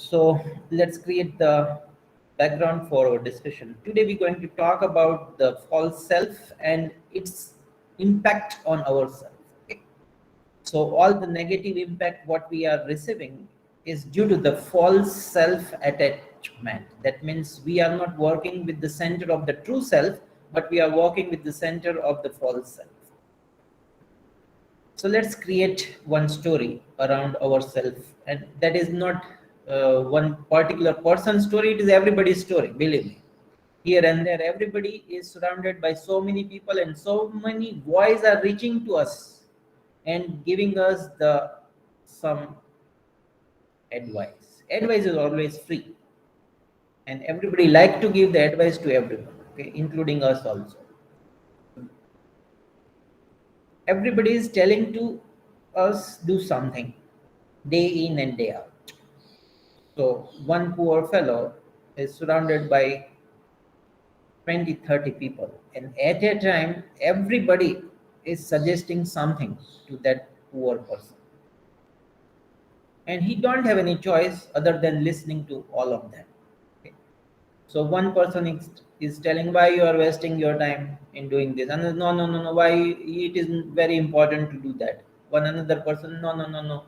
So let's create the background for our discussion. Today we're going to talk about the false self and its impact on ourselves. Okay. So all the negative impact what we are receiving is due to the false self attachment. That means we are not working with the center of the true self, but we are working with the center of the false self. So let's create one story around ourselves, and that is not one particular person's story, it is everybody's story, believe me. Here and there, everybody is surrounded by so many people, and so many voices are reaching to us and giving us the some advice. Advice is always free, and everybody like to give the advice to everyone, okay, including us also. Everybody is telling to us do something day in and day out. So one poor fellow is surrounded by 20, 30 people, and at a time everybody is suggesting something to that poor person, and he don't have any choice other than listening to all of them. Okay. So one person is telling why you are wasting your time in doing this, and no, why it is very important to do that. One another person, no,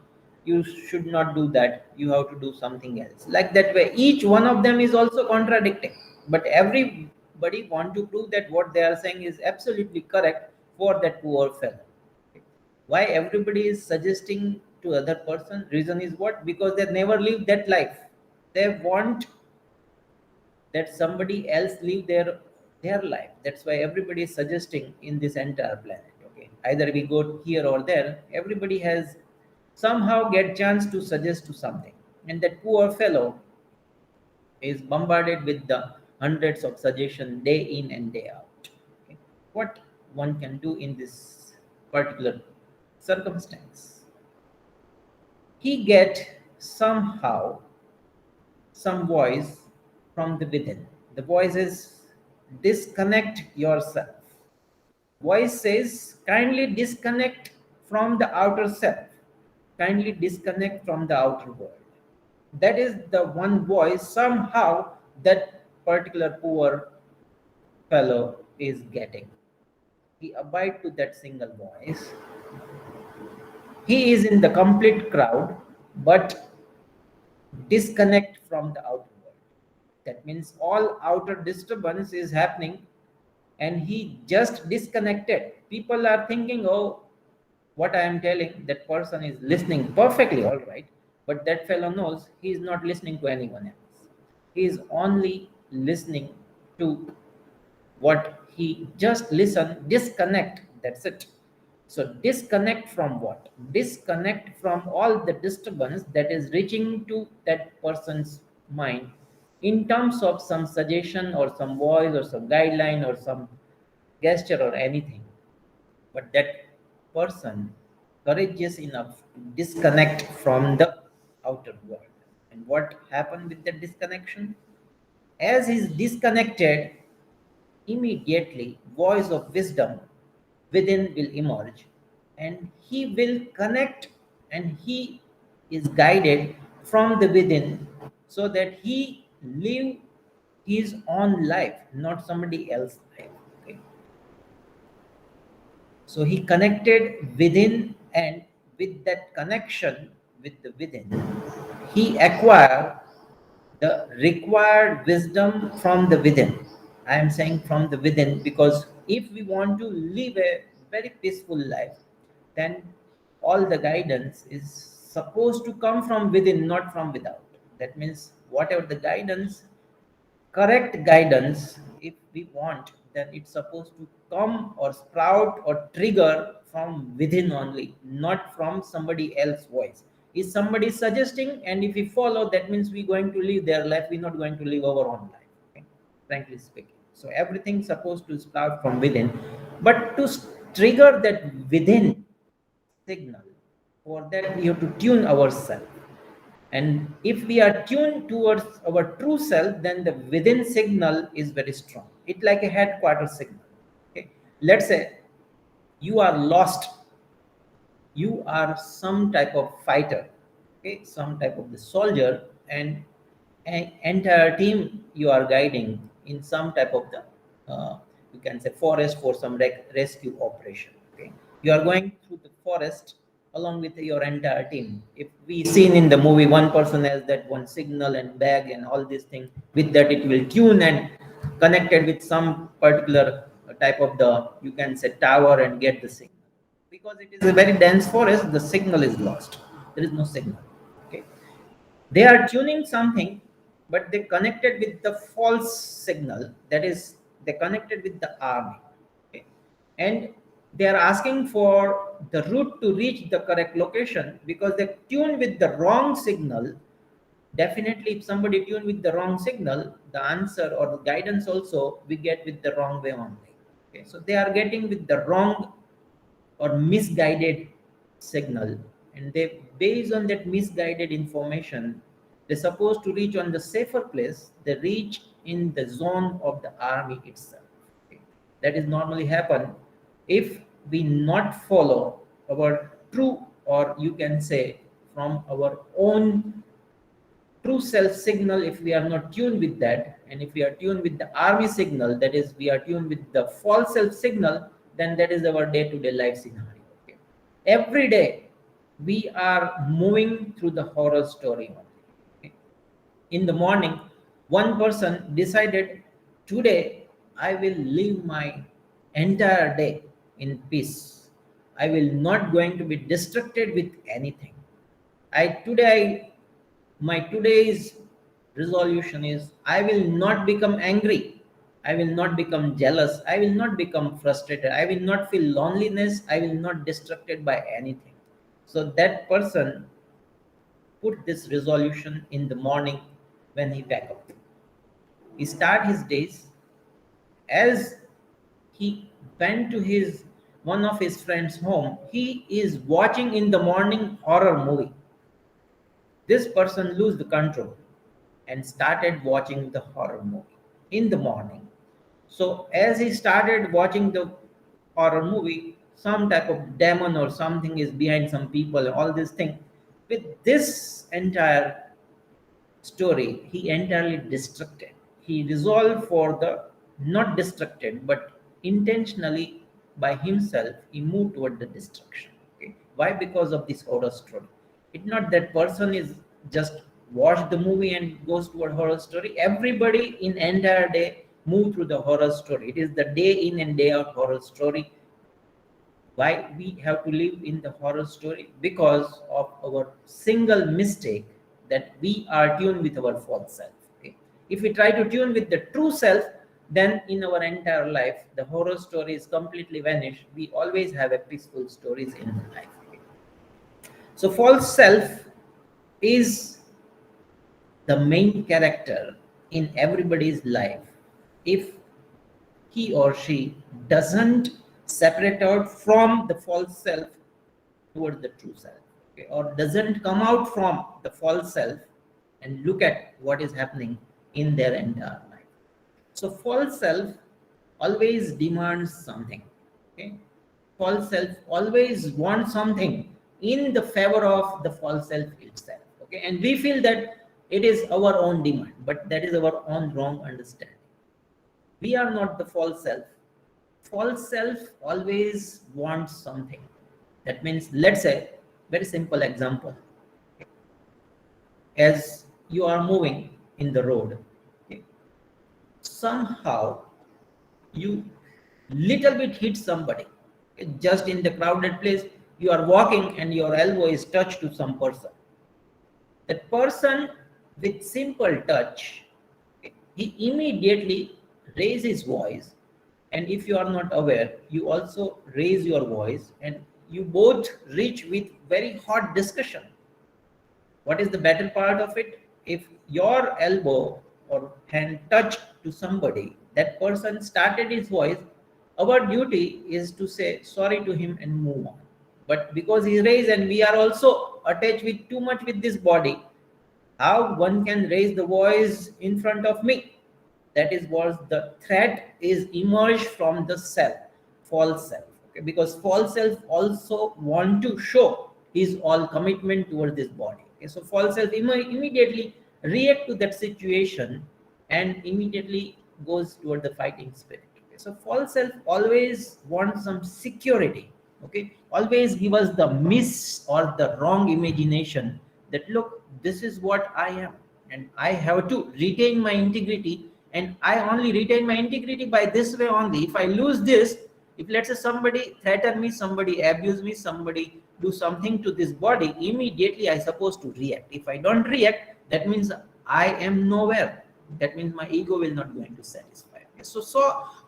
you should not do that, you have to do something else. Like that way, each one of them is also contradicting, but everybody want to prove that what they are saying is absolutely correct for that poor fellow. Why everybody is suggesting to other person? Reason is what? Because they never live that life. They want that somebody else live their life. That's why everybody is suggesting in this entire planet. Okay, either we go here or there, everybody has somehow get chance to suggest to something, and that poor fellow is bombarded with the hundreds of suggestions day in and day out. Okay. What one can do in this particular circumstance? He get somehow some voice from the within. The voice is disconnect yourself. Voice says kindly disconnect from the outer self. Kindly disconnect from the outer world. That is the one voice somehow that particular poor fellow is getting. He abide to that single voice. He is in the complete crowd, but disconnect from the outer world. That means all outer disturbance is happening, and he just disconnected. People are thinking, oh, what I am telling, that person is listening perfectly, all right. But that fellow knows he is not listening to anyone else. He is only listening to what he just listen, disconnect. That's it. So disconnect from what? Disconnect from all the disturbance that is reaching to that person's mind in terms of some suggestion or some voice or some guideline or some gesture or anything. But that person courageous enough to disconnect from the outer world. And what happened with that disconnection? As he's disconnected, immediately voice of wisdom within will emerge, and he will connect, and he is guided from the within, so that he live his own life, not somebody else's life. Okay. So he connected within, and with that connection with the within, he acquired the required wisdom from the within. I am saying from the within because if we want to live a very peaceful life, then all the guidance is supposed to come from within, not from without. That means whatever the guidance, correct guidance, if we want, then it's supposed to come or sprout or trigger from within only, not from somebody else's voice. Is somebody suggesting, and if we follow, that means we're going to live their life, we're not going to live our own life. Okay? Frankly speaking, so everything's supposed to sprout from within, but to trigger that within signal, for that we have to tune ourselves. And if we are tuned towards our true self, then the within signal is very strong. It's like a headquarters signal. Okay. Let's say you are lost. You are some type of fighter, okay, some type of the soldier, and an entire team you are guiding in some type of the you can say forest for some rescue operation. Okay, you are going through the forest along with your entire team. If we seen in the movie, one person has that one signal and bag and all these things, with that it will tune and connected with some particular type of the, you can say, tower, and get the signal. Because it is a very dense forest, the signal is lost, there is no signal. Okay, they are tuning something, but they connected with the false signal, that is they connected with the army. Okay, and they are asking for the route to reach the correct location because they tuned with the wrong signal. Definitely, if somebody tuned with the wrong signal, the answer or the guidance also we get with the wrong way only. Okay, so they are getting with the wrong or misguided signal, and they, based on that misguided information, they're supposed to reach on the safer place, they reach in the zone of the army itself. Okay, that is normally happen if we not follow our true, or you can say from our own true self signal. If we are not tuned with that, and if we are tuned with the army signal, that is we are tuned with the false self signal, then that is our day to day life scenario. Okay, every day we are moving through the horror story only. Okay, in the morning, one person decided, today I will live my entire day in peace, I will not going to be distracted with anything. I today my today's resolution is, I will not become angry. I will not become jealous. I will not become frustrated. I will not feel loneliness. I will not distracted by anything. So that person put this resolution in the morning when he wake up. He start his days as he went to his one of his friends home. He is watching in the morning horror movie. This person lose the control and started watching the horror movie in the morning. So as he started watching the horror movie, some type of demon or something is behind some people, all this thing. With this entire story, he entirely destructed. He resolved for the not destructed, but intentionally by himself, he moved toward the destruction. Okay. Why? Because of this horror story. It's not that person is just watch the movie and goes toward horror story. Everybody in entire day move through the horror story. It is the day in and day out horror story. Why we have to live in the horror story? Because of our single mistake, that we are tuned with our false self. Okay, if we try to tune with the true self, then in our entire life the horror story is completely vanished. We always have a peaceful stories in life. Okay? So false self is the main character in everybody's life if he or she doesn't separate out from the false self towards the true self. Okay, or doesn't come out from the false self and look at what is happening in their entire life. So false self always demands something. Okay, false self always wants something in the favor of the false self itself. Okay, and we feel that it is our own demand, but that is our own wrong understanding. We are not the false self. False self always wants something. That means, let's say, very simple example. As you are moving in the road, okay, somehow you little bit hit somebody. Okay, just in the crowded place, you are walking and your elbow is touched to some person. That person, with simple touch, okay, he immediately raise his voice, and if you are not aware, you also raise your voice, and you both reach with very hot discussion. What is the better part of it? If your elbow or hand touch to somebody, that person started his voice, our duty is to say sorry to him and move on. But because he raised and we are also attached with too much with this body, how one can raise the voice in front of me? That is what the threat is emerged from the self, false self. Okay? Because false self also want to show his all commitment towards this body. Okay? So false self immediately react to that situation and immediately goes toward the fighting spirit. Okay? So false self always wants some security. Okay, always give us the miss or the wrong imagination that look, this is what I am, and I have to retain my integrity, and I only retain my integrity by this way only. If I lose this, if let's say somebody threaten me, somebody abuse me, somebody do something to this body, immediately I supposed to react. If I don't react, that means I am nowhere. That means my ego will not going to satisfy. Okay? So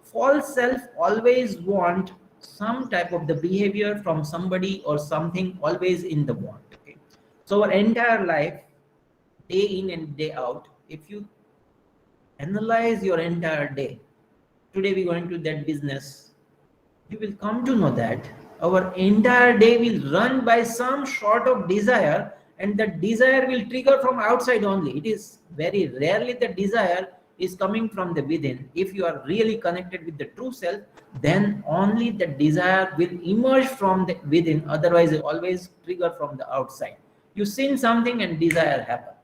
false self always want some type of the behavior from somebody or something, always in the want. Okay, so our entire life, day in and day out, if you analyze your entire day, today we're going to that business, you will come to know that our entire day will run by some sort of desire, and that desire will trigger from outside only. It is very rarely the desire is coming from the within. If you are really connected with the true self, then only the desire will emerge from the within, otherwise it always trigger from the outside. You seen something and desire happen.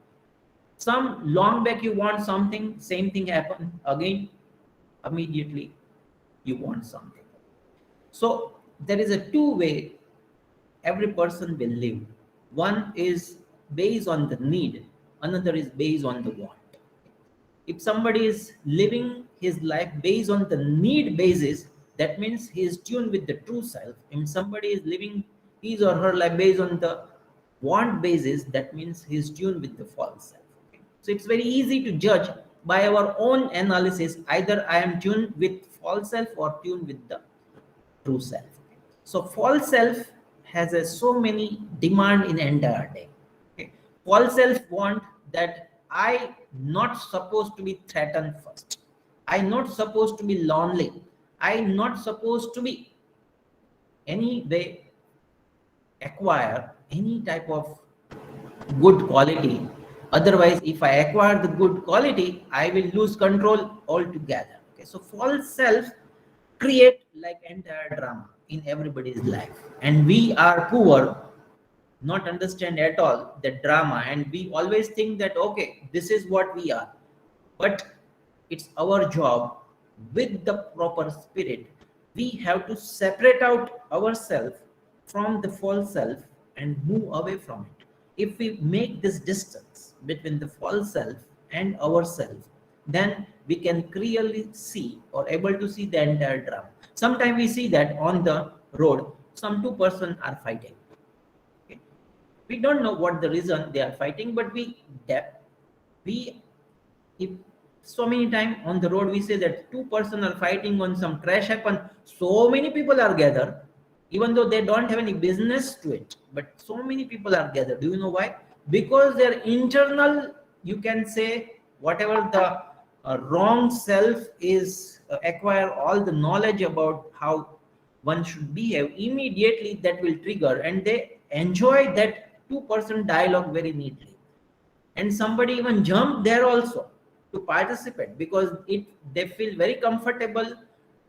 Some long back you want something, same thing happen again, immediately you want something. So there is a two-way every person will live. One is based on the need, another is based on the want. If somebody is living his life based on the need basis, that means he is tuned with the true self. If somebody is living his or her life based on the want basis, that means he is tuned with the false self. Okay? So it's very easy to judge by our own analysis, either I am tuned with false self or tuned with the true self. So false self has so many demand in entire day. Okay. False self want that I not supposed to be threatened first. I not supposed to be lonely. I not supposed to be any way acquire any type of good quality. Otherwise, if I acquire the good quality, I will lose control altogether. Okay, so false self create like entire drama in everybody's life, and we are poor, not understand at all the drama, and we always think that okay, this is what we are. But it's our job, with the proper spirit, we have to separate out ourselves from the false self and move away from it. If we make this distance between the false self and ourselves, then we can clearly see or able to see the entire drama. Sometimes we see that on the road some two persons are fighting. Okay? We don't know what the reason they are fighting, but we if so many times on the road we say that two person are fighting on some crash happen, so many people are gathered, even though they don't have any business to it, but so many people are gathered. Do you know why? Because their internal, you can say, whatever the wrong self is acquire all the knowledge about how one should behave, immediately that will trigger, and they enjoy that two-person dialogue very neatly. And somebody even jump there also to participate, because they feel very comfortable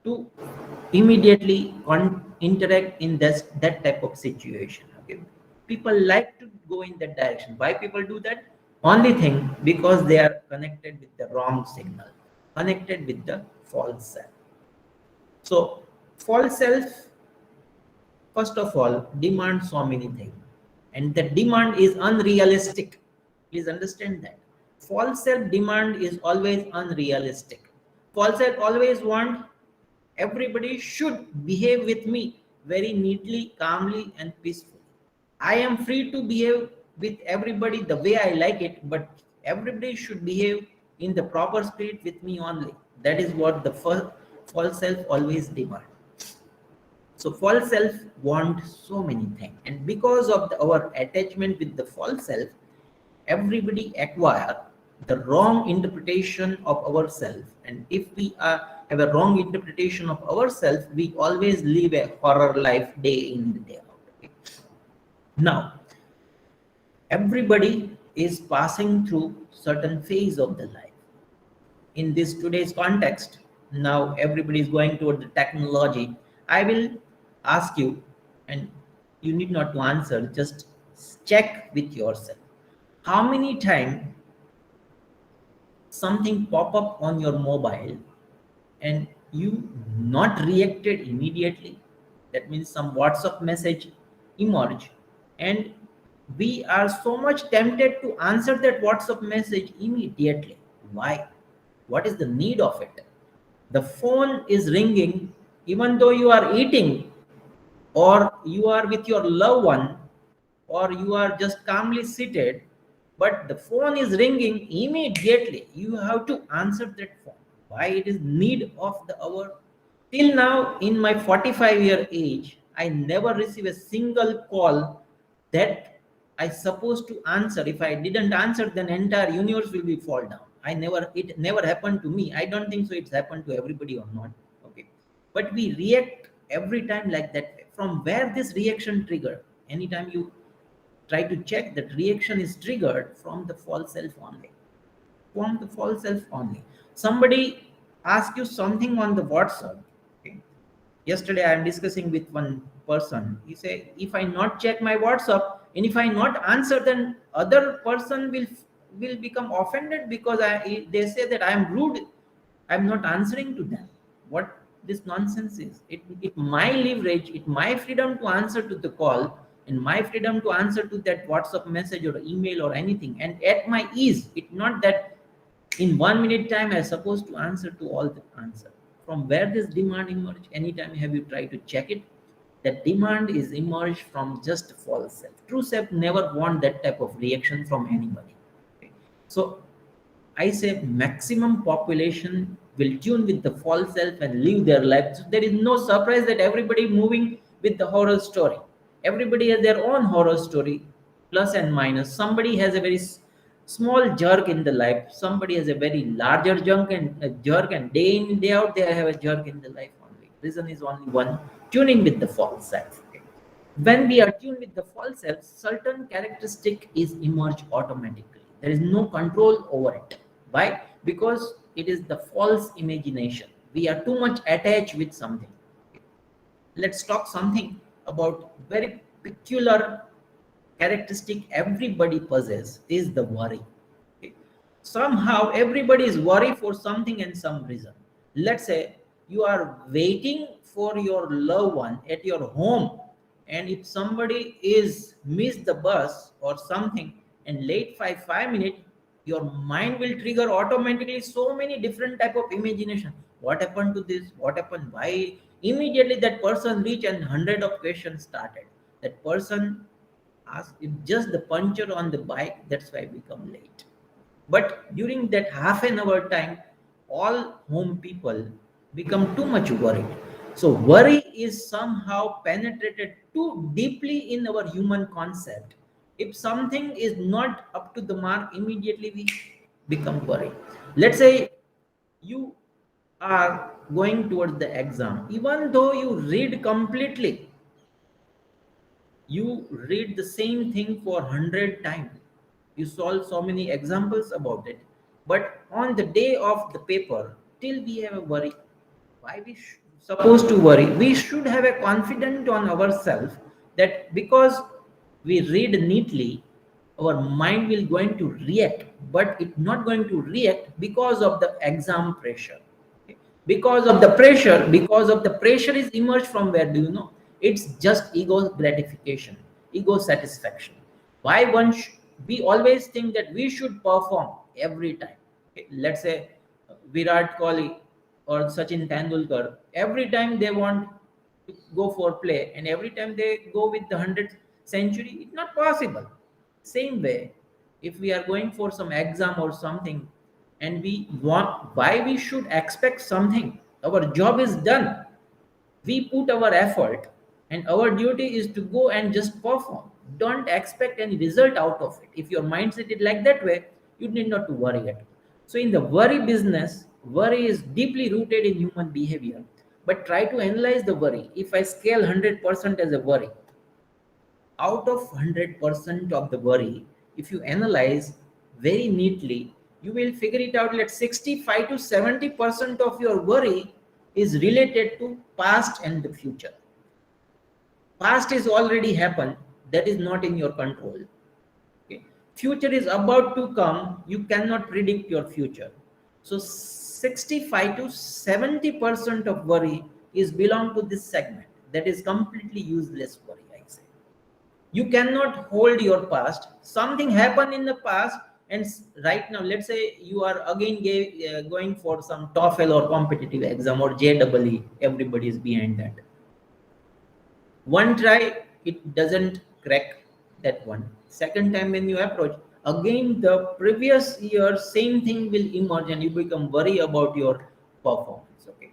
to immediately interact in that type of situation. Okay, people like to go in that direction. Why people do that? Only thing, because they are connected with the wrong signal, connected with the false self. So false self, first of all, demand so many things, and the demand is unrealistic. Please understand that false self demand is always unrealistic. False self always want everybody should behave with me very neatly, calmly, and peacefully. I am free to behave with everybody the way I like it, but everybody should behave in the proper spirit with me only. That is what the false self always demand. So false self want so many things, and because of our attachment with the false self, everybody acquire the wrong interpretation of ourselves. And if we have a wrong interpretation of ourselves, we always live a horror life day in and day out. Okay? Now, everybody is passing through certain phase of the life. In this today's context, now everybody is going toward the technology. I will ask you, and you need not to answer, just check with yourself. How many times something pop up on your mobile and you not reacted immediately, that means some WhatsApp message emerge, and we are so much tempted to answer that WhatsApp message immediately. Why? What is the need of it? The phone is ringing even though you are eating, or you are with your loved one, or you are just calmly seated, but the phone is ringing immediately. You have to answer that phone. Why it is need of the hour? Till now, in my 45-year age, I never receive a single call that I supposed to answer. If I didn't answer, then entire universe will be fall down. It never happened to me. I don't think so. It's happened to everybody or not. Okay, but we react every time like that. From where this reaction trigger? Anytime you try to check, that reaction is triggered from the false self only, from the false self only. Somebody ask you something on the WhatsApp. Okay, yesterday I am discussing with one person. He said, if I not check my WhatsApp and if I not answer, then other person will become offended because they say that I am rude, I'm not answering to them. What this nonsense is? It my leverage, it my freedom to answer to the call, and my freedom to answer to that WhatsApp message or email or anything, and at my ease. It not that in 1 minute time I supposed to answer to all the answer. From where this demand emerge? Anytime have you tried to check it? That demand is emerged from just false self. True self never want that type of reaction from anybody. Okay. So I say maximum population will tune with the false self and live their life. So there is no surprise that everybody moving with the horror story. Everybody has their own horror story, plus and minus. Somebody has a very small jerk in the life. Somebody has a very larger junk and a jerk, and day in day out they have a jerk in the life only. Reason is only one: tuning with the false self. Okay. When we are tuned with the false self, certain characteristic is emerge automatically. There is no control over it. Why? Because it is the false imagination. We are too much attached with something. Let's talk something about very peculiar characteristic everybody possesses is the worry. Okay. Somehow everybody is worried for something and some reason. Let's say you are waiting for your loved one at your home, and if somebody is missed the bus or something and late 5 minutes, your mind will trigger automatically so many different type of imagination. What happened to this? What happened? Why? Immediately that person reach and hundred of questions started. That person asked if just the puncture on the bike, that's why I become late. But during that half an hour time, all home people become too much worried. So worry is somehow penetrated too deeply in our human concept. If something is not up to the mark, immediately we become worried. Let's say you are going towards the exam, even though you read completely, you read the same thing for 100 times, you solve so many examples about it, but on the day of the paper still we have a worry. Why we supposed to worry? We should have a confidence on ourselves that because we read neatly, our mind will going to react, but it's not going to react because of the exam pressure. Okay. Because of the pressure is emerged from where? Do you know? It's just ego gratification, ego satisfaction. Why we always think that we should perform every time. Okay, let's say Virat Kohli or Sachin Tendulkar, every time they want to go for play and every time they go with the 100th century, it's not possible. Same way, if we are going for some exam or something and we want, why we should expect something? Our job is done, we put our effort, and our duty is to go and just perform. Don't expect any result out of it. If your mindset is like that way, you need not to worry at all. So in the worry business, worry is deeply rooted in human behavior. But try to analyze the worry. If I scale 100% as a worry, out of 100% of the worry, if you analyze very neatly, you will figure it out that 65 to 70% of your worry is related to past and the future. Past is already happened, that is not in your control. Okay. Future is about to come, you cannot predict your future. So 65 to 70% of worry is belong to this segment. That is completely useless worry, I say. You cannot hold your past. Something happened in the past, and right now, let's say you are again going for some TOEFL or competitive exam or JEE. Everybody is behind that. One try, it doesn't crack that one. Second time when you approach, again the previous year same thing will emerge and you become worry about your performance. Okay,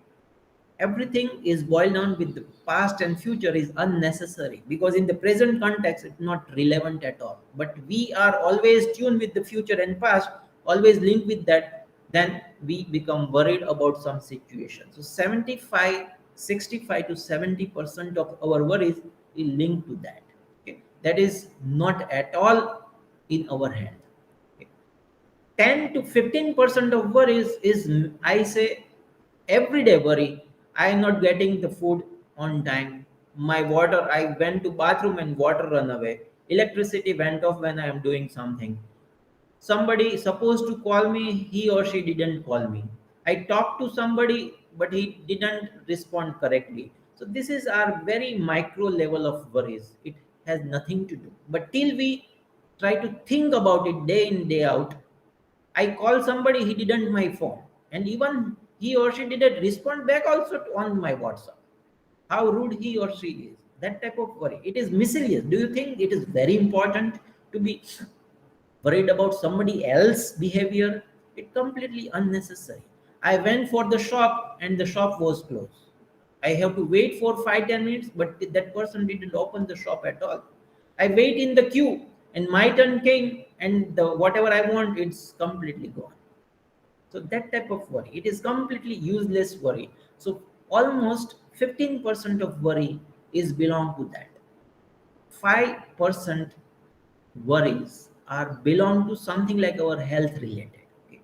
everything is boiled down with the past and future is unnecessary, because in the present context it's not relevant at all, but we are always tuned with the future and past, always linked with that. Then we become worried about some situation. So 75, 65 to 70% of our worries is linked to that. Okay, that is not at all in our hand. Okay. 10 to 15% of worries is, I say, everyday worry. I am not getting the food on time. My water, I went to bathroom and water run away. Electricity went off when I am doing something. Somebody supposed to call me, he or she didn't call me. I talked to somebody but he didn't respond correctly. So this is our very micro level of worries. It has nothing to do, but till we try to think about it day in day out. I call somebody, he didn't my phone, and even he or she didn't respond back also on my WhatsApp. How rude he or she is. That type of worry. It is miscellaneous. Do you think it is very important to be worried about somebody else's behavior? It completely unnecessary. I went for the shop and the shop was closed. I have to wait for 5-10 minutes, but that person didn't open the shop at all. I wait in the queue and my turn came and the whatever I want, it's completely gone. So that type of worry, it is completely useless worry. So almost 15% of worry is belong to that. 5% worries are belong to something like our health related. Okay.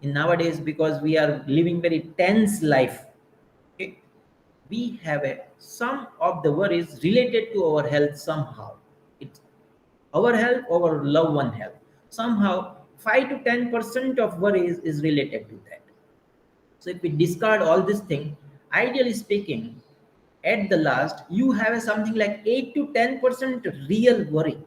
In nowadays, because we are living very tense life, okay, we have a some of the worries related to our health somehow. It's our health, our loved one health. Somehow 5 to 10% of worries is related to that. So if we discard all this thing, ideally speaking, at the last, you have a something like 8 to 10% real worry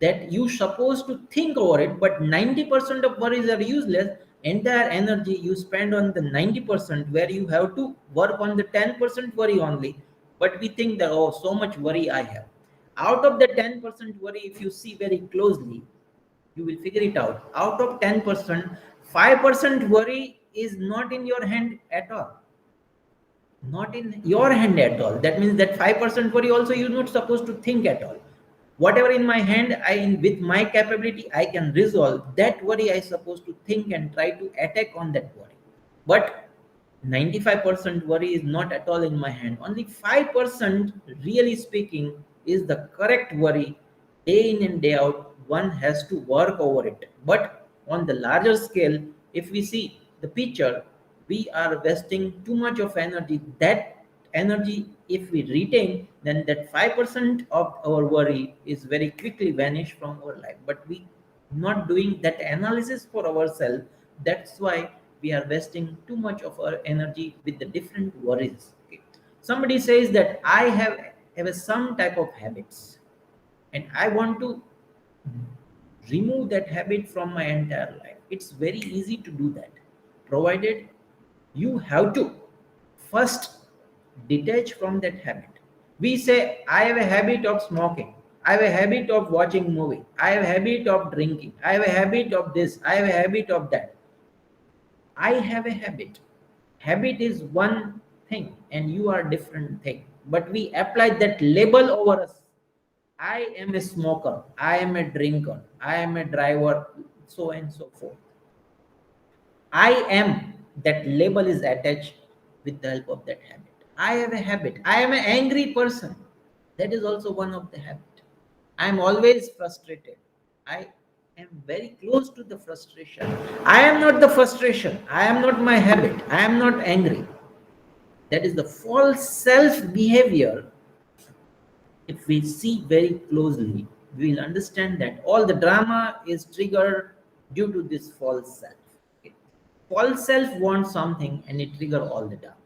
that you supposed to think over it, but 90% of worries are useless. Entire energy you spend on the 90% where you have to work on the 10% worry only. But we think that, oh, so much worry I have. Out of the 10% worry, if you see very closely, you will figure it out. Out of 10%, 5% worry is not in your hand at all. Not in your hand at all. That means that 5% worry also you're not supposed to think at all. Whatever in my hand, with my capability I can resolve that worry. I supposed to think and try to attack on that worry. But 95% worry is not at all in my hand. Only 5%, really speaking, is the correct worry. Day in and day out, one has to work over it. But on the larger scale, if we see the picture, we are wasting too much of energy. That energy, if we retain, then that 5% of our worry is very quickly vanish from our life. But we not doing that analysis for ourselves. That's why we are wasting too much of our energy with the different worries. Okay. Somebody says that I have some type of habits and I want to remove that habit from my entire life. It's very easy to do that, provided you have to first detach from that habit. We say I have a habit of smoking, I have a habit of watching movie, I have a habit of drinking, I have a habit of this, I have a habit of that. I have a habit. Habit is one thing and you are different thing. But we apply that label over us. I am a smoker, I am a drinker, I am a driver, so and so forth. I am, that label is attached with the help of that habit. I have a habit. I am an angry person. That is also one of the habit. I am always frustrated. I am very close to the frustration. I am not the frustration. I am not my habit. I am not angry. That is the false self behavior. If we see very closely, we will understand that all the drama is triggered due to this false self. Okay. Paul self wants something and it trigger all the time.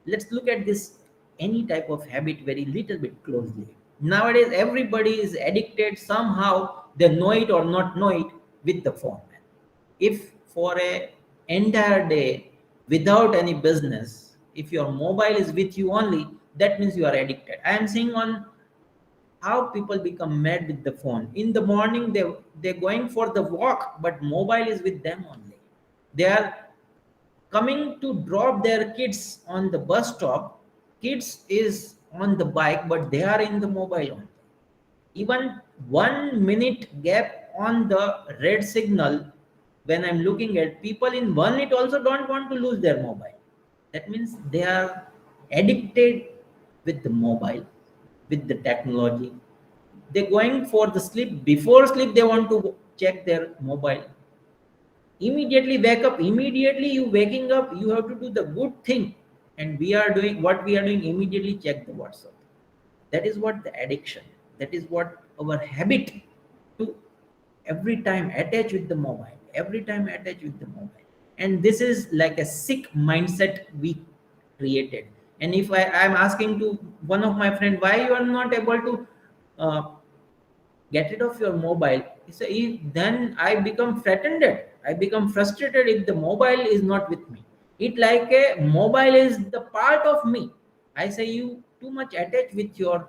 Let's look at this any type of habit very little bit closely. Nowadays everybody is addicted somehow, they know it or not know it, with the phone. If for a entire day without any business, if your mobile is with you only, that means you are addicted. I am seeing on how people become mad with the phone. In the morning they're going for the walk, but mobile is with them only. They are coming to drop their kids on the bus stop, kids is on the bike, but they are in the mobile only. Even 1 minute gap on the red signal, when I'm looking at people in 1 minute also don't want to lose their mobile. That means they are addicted with the mobile, with the technology. They're going for the sleep, before sleep they want to check their mobile. Immediately wake up, immediately you waking up you have to do the good thing, and we are doing what we are doing, immediately check the WhatsApp. That is what the addiction, that is what our habit to every time attach with the mobile, every time attach with the mobile. And this is like a sick mindset we created. And if I'm asking to one of my friend, why you are not able to uh, get rid of your mobile, he say, then I become threatened, I become frustrated if the mobile is not with me. It like a mobile is the part of me. I say you too much attached with your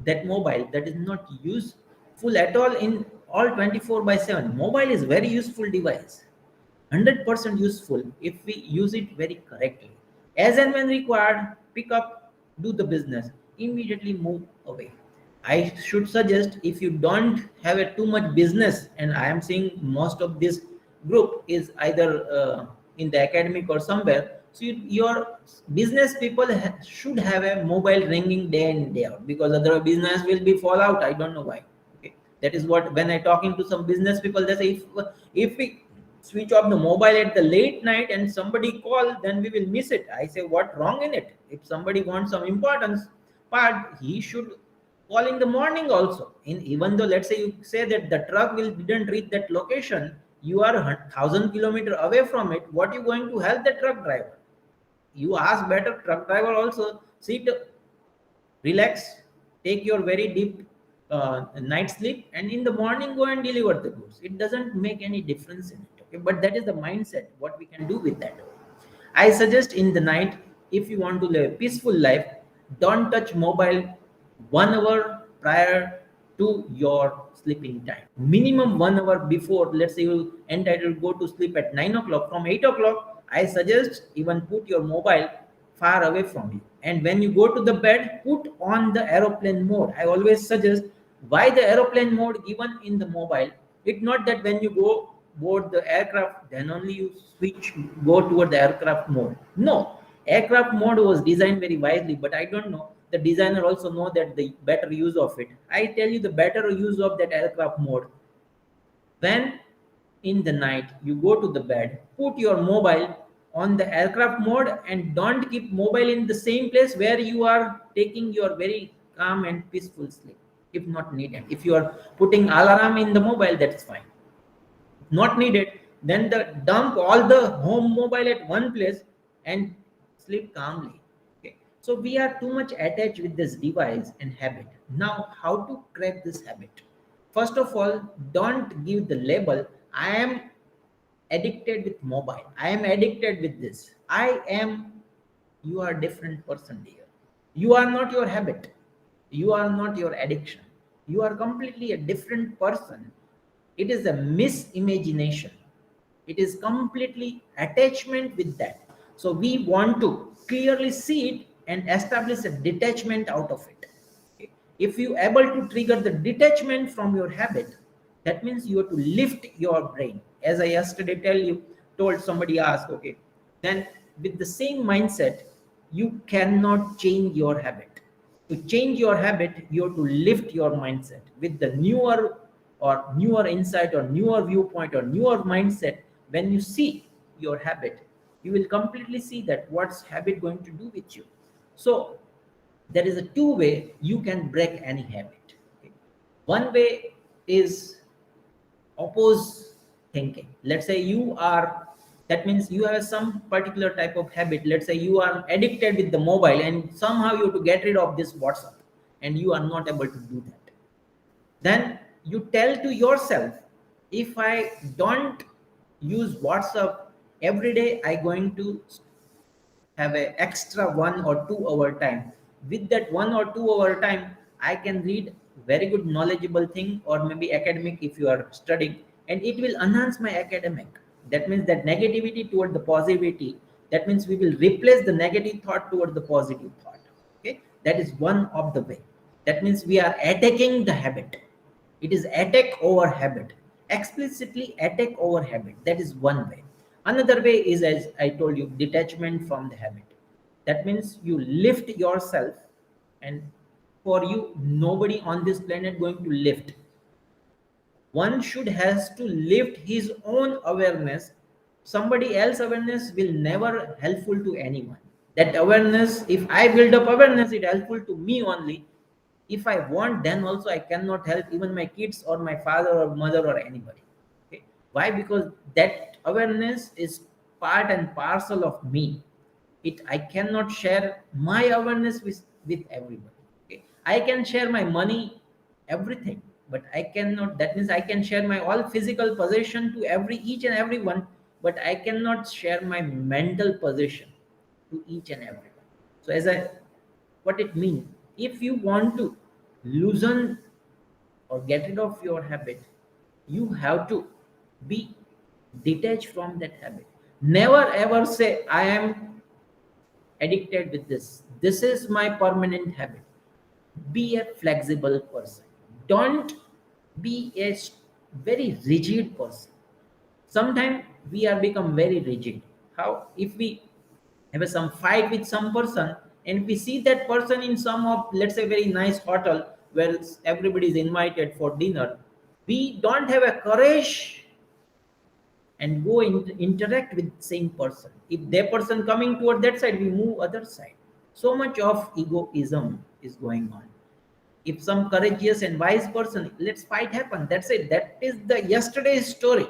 that mobile, that is not useful at all in all 24 by 7. Mobile is very useful device, 100% useful if we use it very correctly. As and when required, pick up, do the business, immediately move away. I should suggest, if you don't have a too much business, and I am seeing most of this group is either in the academic or somewhere, so your business people should have a mobile ringing day in day out, because other business will be fall out. I don't know why. Okay, that is what, when I talking to some business people, they say, if we switch off the mobile at the late night and somebody call, then we will miss it. I say, what wrong in it? If somebody wants some importance part, he should call in the morning also. In, even though let's say you say that the truck will didn't reach that location, you are 1,000 kilometers away from it, what you going to help the truck driver? You ask better truck driver also, sit, relax, take your very deep night sleep, and in the morning go and deliver the goods. It doesn't make any difference in it. Okay, but that is the mindset. What we can do with that? I suggest in the night, if you want to live a peaceful life, don't touch mobile 1 hour prior to your sleeping time. Minimum 1 hour before. Let's say you entitled go to sleep at 9 o'clock. From 8 o'clock, I suggest even put your mobile far away from you. And when you go to the bed, put on the aeroplane mode. I always suggest, why the aeroplane mode given in the mobile? It's not that when you go board the aircraft, then only you switch, go toward the aircraft mode. No, aircraft mode was designed very wisely, but I don't know. The designer also know that the better use of it. I tell you the better use of that aircraft mode. When in the night you go to the bed, put your mobile on the aircraft mode and don't keep mobile in the same place where you are taking your very calm and peaceful sleep. If not needed, if you are putting alarm in the mobile, that's fine. Not needed, then the dump all the home mobile at one place and sleep calmly. Okay, so we are too much attached with this device and habit. Now how to crack this habit? First of all, don't give the label, I am addicted with mobile, I am addicted with this, I am. You are different person dear. You are not your habit, you are not your addiction, you are completely a different person. It is a misimagination, it is completely attachment with that. So we want to clearly see it and establish a detachment out of it. Okay, if you able to trigger the detachment from your habit, that means you have to lift your brain. As I yesterday told somebody asked, okay, then with the same mindset, you cannot change your habit. To change your habit, you have to lift your mindset with the newer insight or newer viewpoint or newer mindset. When you see your habit, you will completely see that what's habit going to do with you. So there is a two way you can break any habit. Okay. One way is oppose thinking. Let's say you are That means you have some particular type of habit. Let's say you are addicted with the mobile and somehow you have to get rid of this WhatsApp and you are not able to do that. Then you tell to yourself, if I don't use WhatsApp every day, I going to have a extra 1 or 2 hour time. With that 1 or 2 hour time, I can read very good knowledgeable thing or maybe academic if you are studying, and it will enhance my academic. That means that negativity toward the positivity. That means we will replace the negative thought toward the positive thought. Okay, that is one of the way. That means we are attacking the habit. It is attack over habit. Explicitly attack over habit. That is one way. Another way is, as I told you, detachment from the habit. That means you lift yourself, and for you, nobody on this planet going to lift. One should has to lift his own awareness. Somebody else awareness will never helpful to anyone. That awareness, if I build up awareness, it helpful to me only. If I want, then also I cannot help even my kids or my father or mother or anybody. Okay, why? Because that awareness is part and parcel of me. It, I cannot share my awareness with everybody. Okay, I can share my money, everything, but I cannot. That means I can share my all physical possession to every each and everyone, but I cannot share my mental possession to each and everyone. So as I, what it means, if you want to loosen or get rid of your habit, you have to be detached from that habit. Never ever say I am addicted with this is my permanent habit. Be a flexible person. Don't be a very rigid person. Sometimes we are become very rigid. How? If we have some fight with some person and we see that person in some of, let's say, very nice hotel where everybody is invited for dinner, we don't have a courage and go interact with same person. If that person coming toward that side, we move other side. So much of egoism is going on. If some courageous and wise person, let's fight happen, that's it. That is the yesterday's story.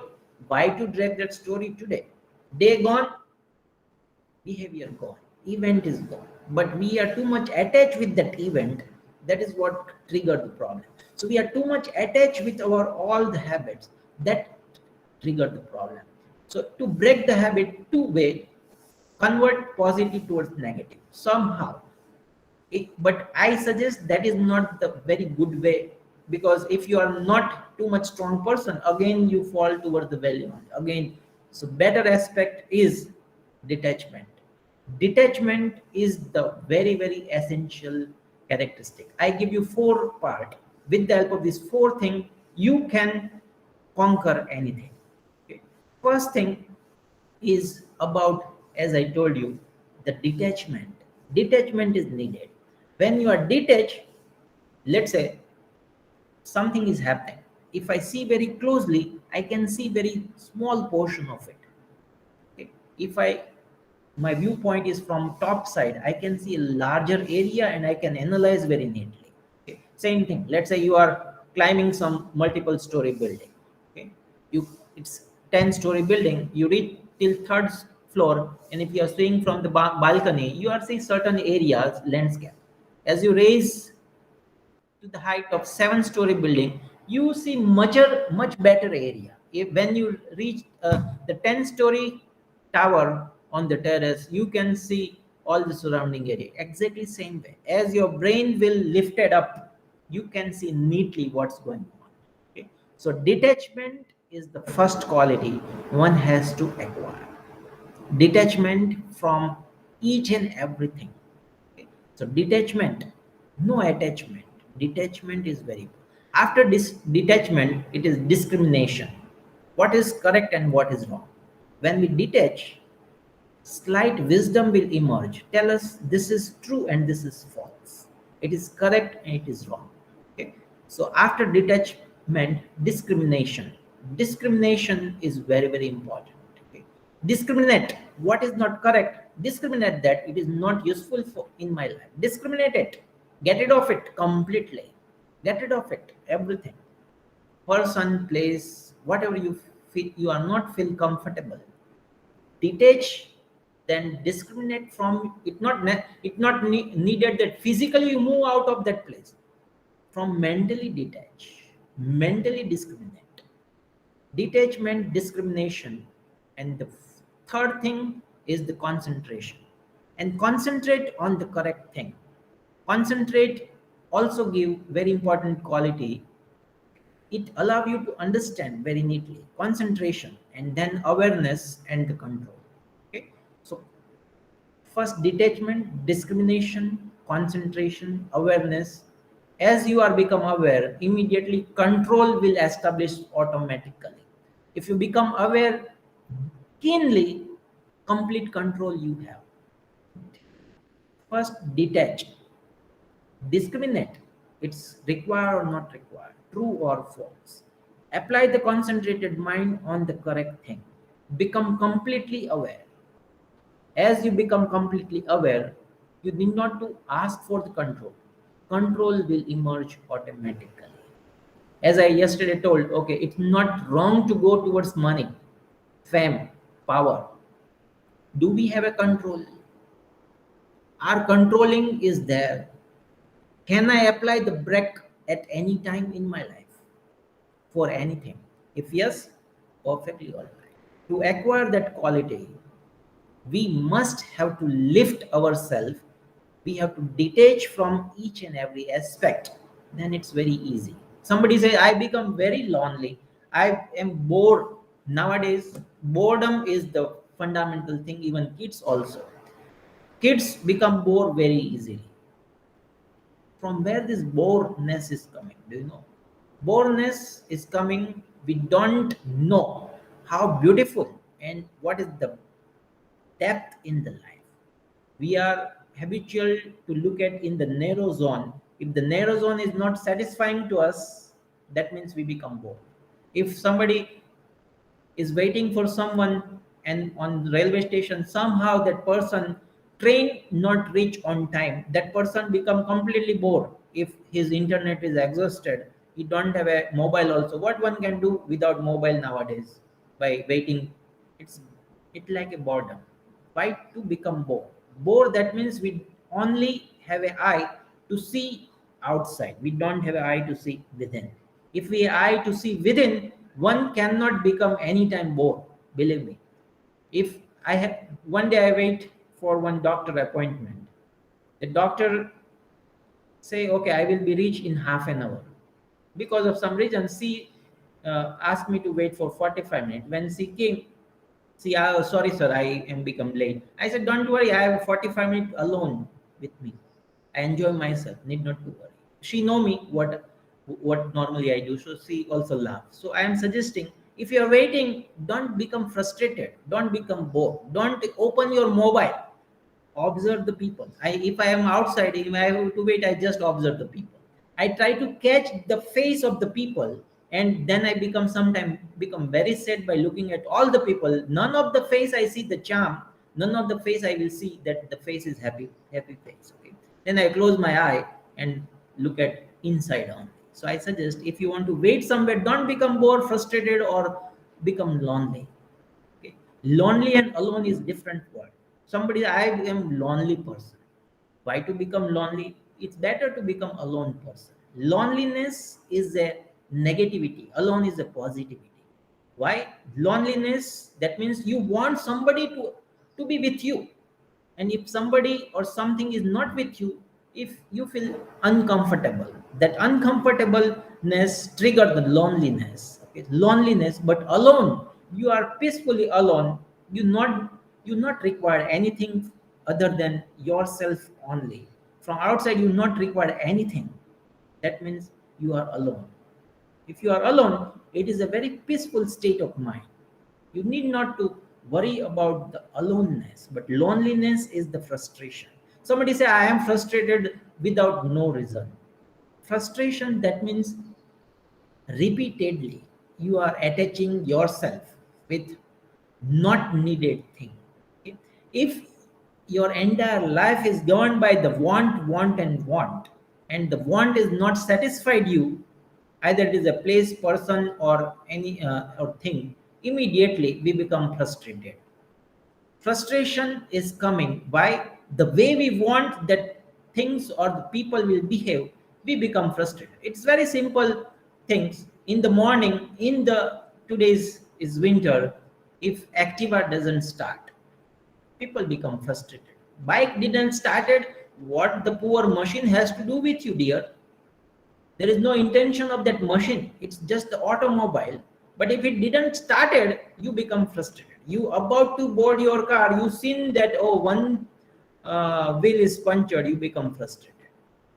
Why to drag that story today? Day gone, behavior gone, event is gone, but we are too much attached with that event. That is what triggered the problem. So we are too much attached with our all the habits that triggered the problem. So to break the habit, two way: convert positive towards negative somehow. But I suggest that is not the very good way, because if you are not too much strong person, again you fall towards the value again. So better aspect is detachment. Detachment is the very essential characteristic. I give you 4 part. With the help of these 4 things, you can conquer anything. Okay. First thing is about, as I told you, the detachment. Detachment is needed. When you are detached, let's say something is happening. If I see very closely, I can see very small portion of it. Okay. If I, my viewpoint is from top side, I can see a larger area and I can analyze very neatly. Okay. Same thing. Let's say you are climbing some multiple story building. Okay. You, it's 10-story building. You reach till third floor, and if you are seeing from the balcony, you are seeing certain areas landscape. As you raise to the height of 7-story building, you see much better area. If when you reach the 10-story tower on the terrace, you can see all the surrounding area. Exactly same way. As your brain will lift it up, you can see neatly what's going on. Okay? So detachment is the first quality one has to acquire. Detachment from each and everything. Okay. So detachment, no attachment. Detachment is very good. After this detachment, it is discrimination. What is correct and what is wrong? When we detach, slight wisdom will emerge. Tell us this is true and this is false. It is correct and it is wrong. Okay. So after detachment, discrimination. Discrimination is very important. Okay. Discriminate what is not correct. Discriminate that it is not useful for in my life. Discriminate it. Get rid of it completely. Get rid of it. Everything. Person, place, whatever you feel you are not feel comfortable, detach, then discriminate from it. Needed that physically you move out of that place. From mentally detach, mentally discriminate. Detachment, discrimination, and the third thing is the concentration. And concentrate on the correct thing. Concentrate also give very important quality. It allow you to understand very neatly. Concentration and then awareness and the control. Okay, so first detachment, discrimination, concentration, awareness. As you are become aware, immediately control will establish automatically. If you become aware keenly, complete control you have. First detach, discriminate. It's required or not required, true or false. Apply the concentrated mind on the correct thing. Become completely aware. As you become completely aware, you need not to ask for the control. Control will emerge automatically. As I yesterday told, okay, it's not wrong to go towards money, fame, power. Do we have a control? Our controlling is there. Can I apply the brake at any time in my life for anything? If yes, perfectly all right. To acquire that quality, we must have to lift ourselves. We have to detach from each and every aspect. Then it's very easy. Somebody say, I become very lonely. I am bored. Nowadays, boredom is the fundamental thing, even kids also. Kids become bored very easily. From where this boredness is coming? Do you know? Boredness is coming. We don't know how beautiful and what is the depth in the life. We are habitual to look at in the narrow zone. If the narrow zone is not satisfying to us, that means we become bored. If somebody is waiting for someone and on railway station somehow that person train not reach on time, that person become completely bored. If his internet is exhausted, he don't have a mobile also, what one can do without mobile nowadays by waiting? It's like a boredom. Why to become bored? That means we only have an eye to see outside, we don't have an eye to see within. If we eye to see within, one cannot become anytime bored, believe me. If I have one day I wait for one doctor appointment, the doctor say, okay, I will be reached in half an hour. Because of some reason, she asked me to wait for 45 minutes. When she came, she, oh, sorry, sir, I am become late. I said, don't worry, I have 45 minutes alone with me. I enjoy myself, need not to worry. She know me what normally I do, so she also laughs. So I am suggesting, if you are waiting, don't become frustrated, don't become bored, don't open your mobile, observe the people. If I am outside, if I have to wait, I just observe the people. I try to catch the face of the people, and then I become sometimes become very sad by looking at all the people. None of the face I see the charm, none of the face I will see that the face is happy face. Okay, then I close my eye and look at inside on. So I suggest, if you want to wait somewhere, don't become bored, frustrated, or become lonely. Okay. Lonely and alone is different word. Somebody, I am lonely person. Why to become lonely? It's better to become alone person. Loneliness is a negativity. Alone is a positivity. Why? Loneliness, that means you want somebody to be with you. And if somebody or something is not with you, if you feel uncomfortable, that uncomfortableness trigger the loneliness. Okay? Loneliness, but alone, you are peacefully alone. You not require anything other than yourself only. From outside, you not require anything. That means you are alone. If you are alone, it is a very peaceful state of mind. You need not to worry about the aloneness, but loneliness is the frustration. Somebody say, I am frustrated without no reason. Frustration, that means repeatedly you are attaching yourself with not needed thing. Okay? If your entire life is governed by the want, and the want is not satisfied you, either it is a place, person, or any or thing, immediately we become frustrated. frustration is coming by the way we want that things or the people will behave. We become frustrated. It's very simple things. In the morning, in the today's is winter, if Activa doesn't start, people become frustrated. Bike didn't started, what the poor machine has to do with you, dear? There is no intention of that machine. It's just the automobile. But if it didn't started, you become frustrated. You about to board your car, you seen that, oh, one wheel is punctured, you become frustrated.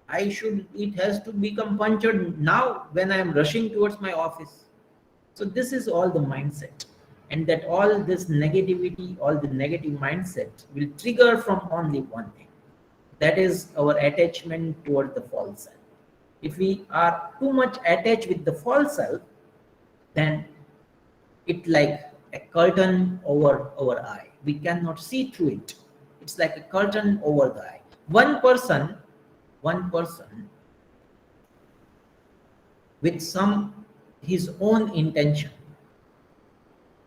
I should, it has to become punctured now when I am rushing towards my office. So this is all the mindset. And that all this negativity, all the negative mindset will trigger from only one thing. That is our attachment toward the false self. If we are too much attached with the false self, then it like a curtain over our eye. We cannot see through it. It's like a curtain over the eye. One person with some his own intention,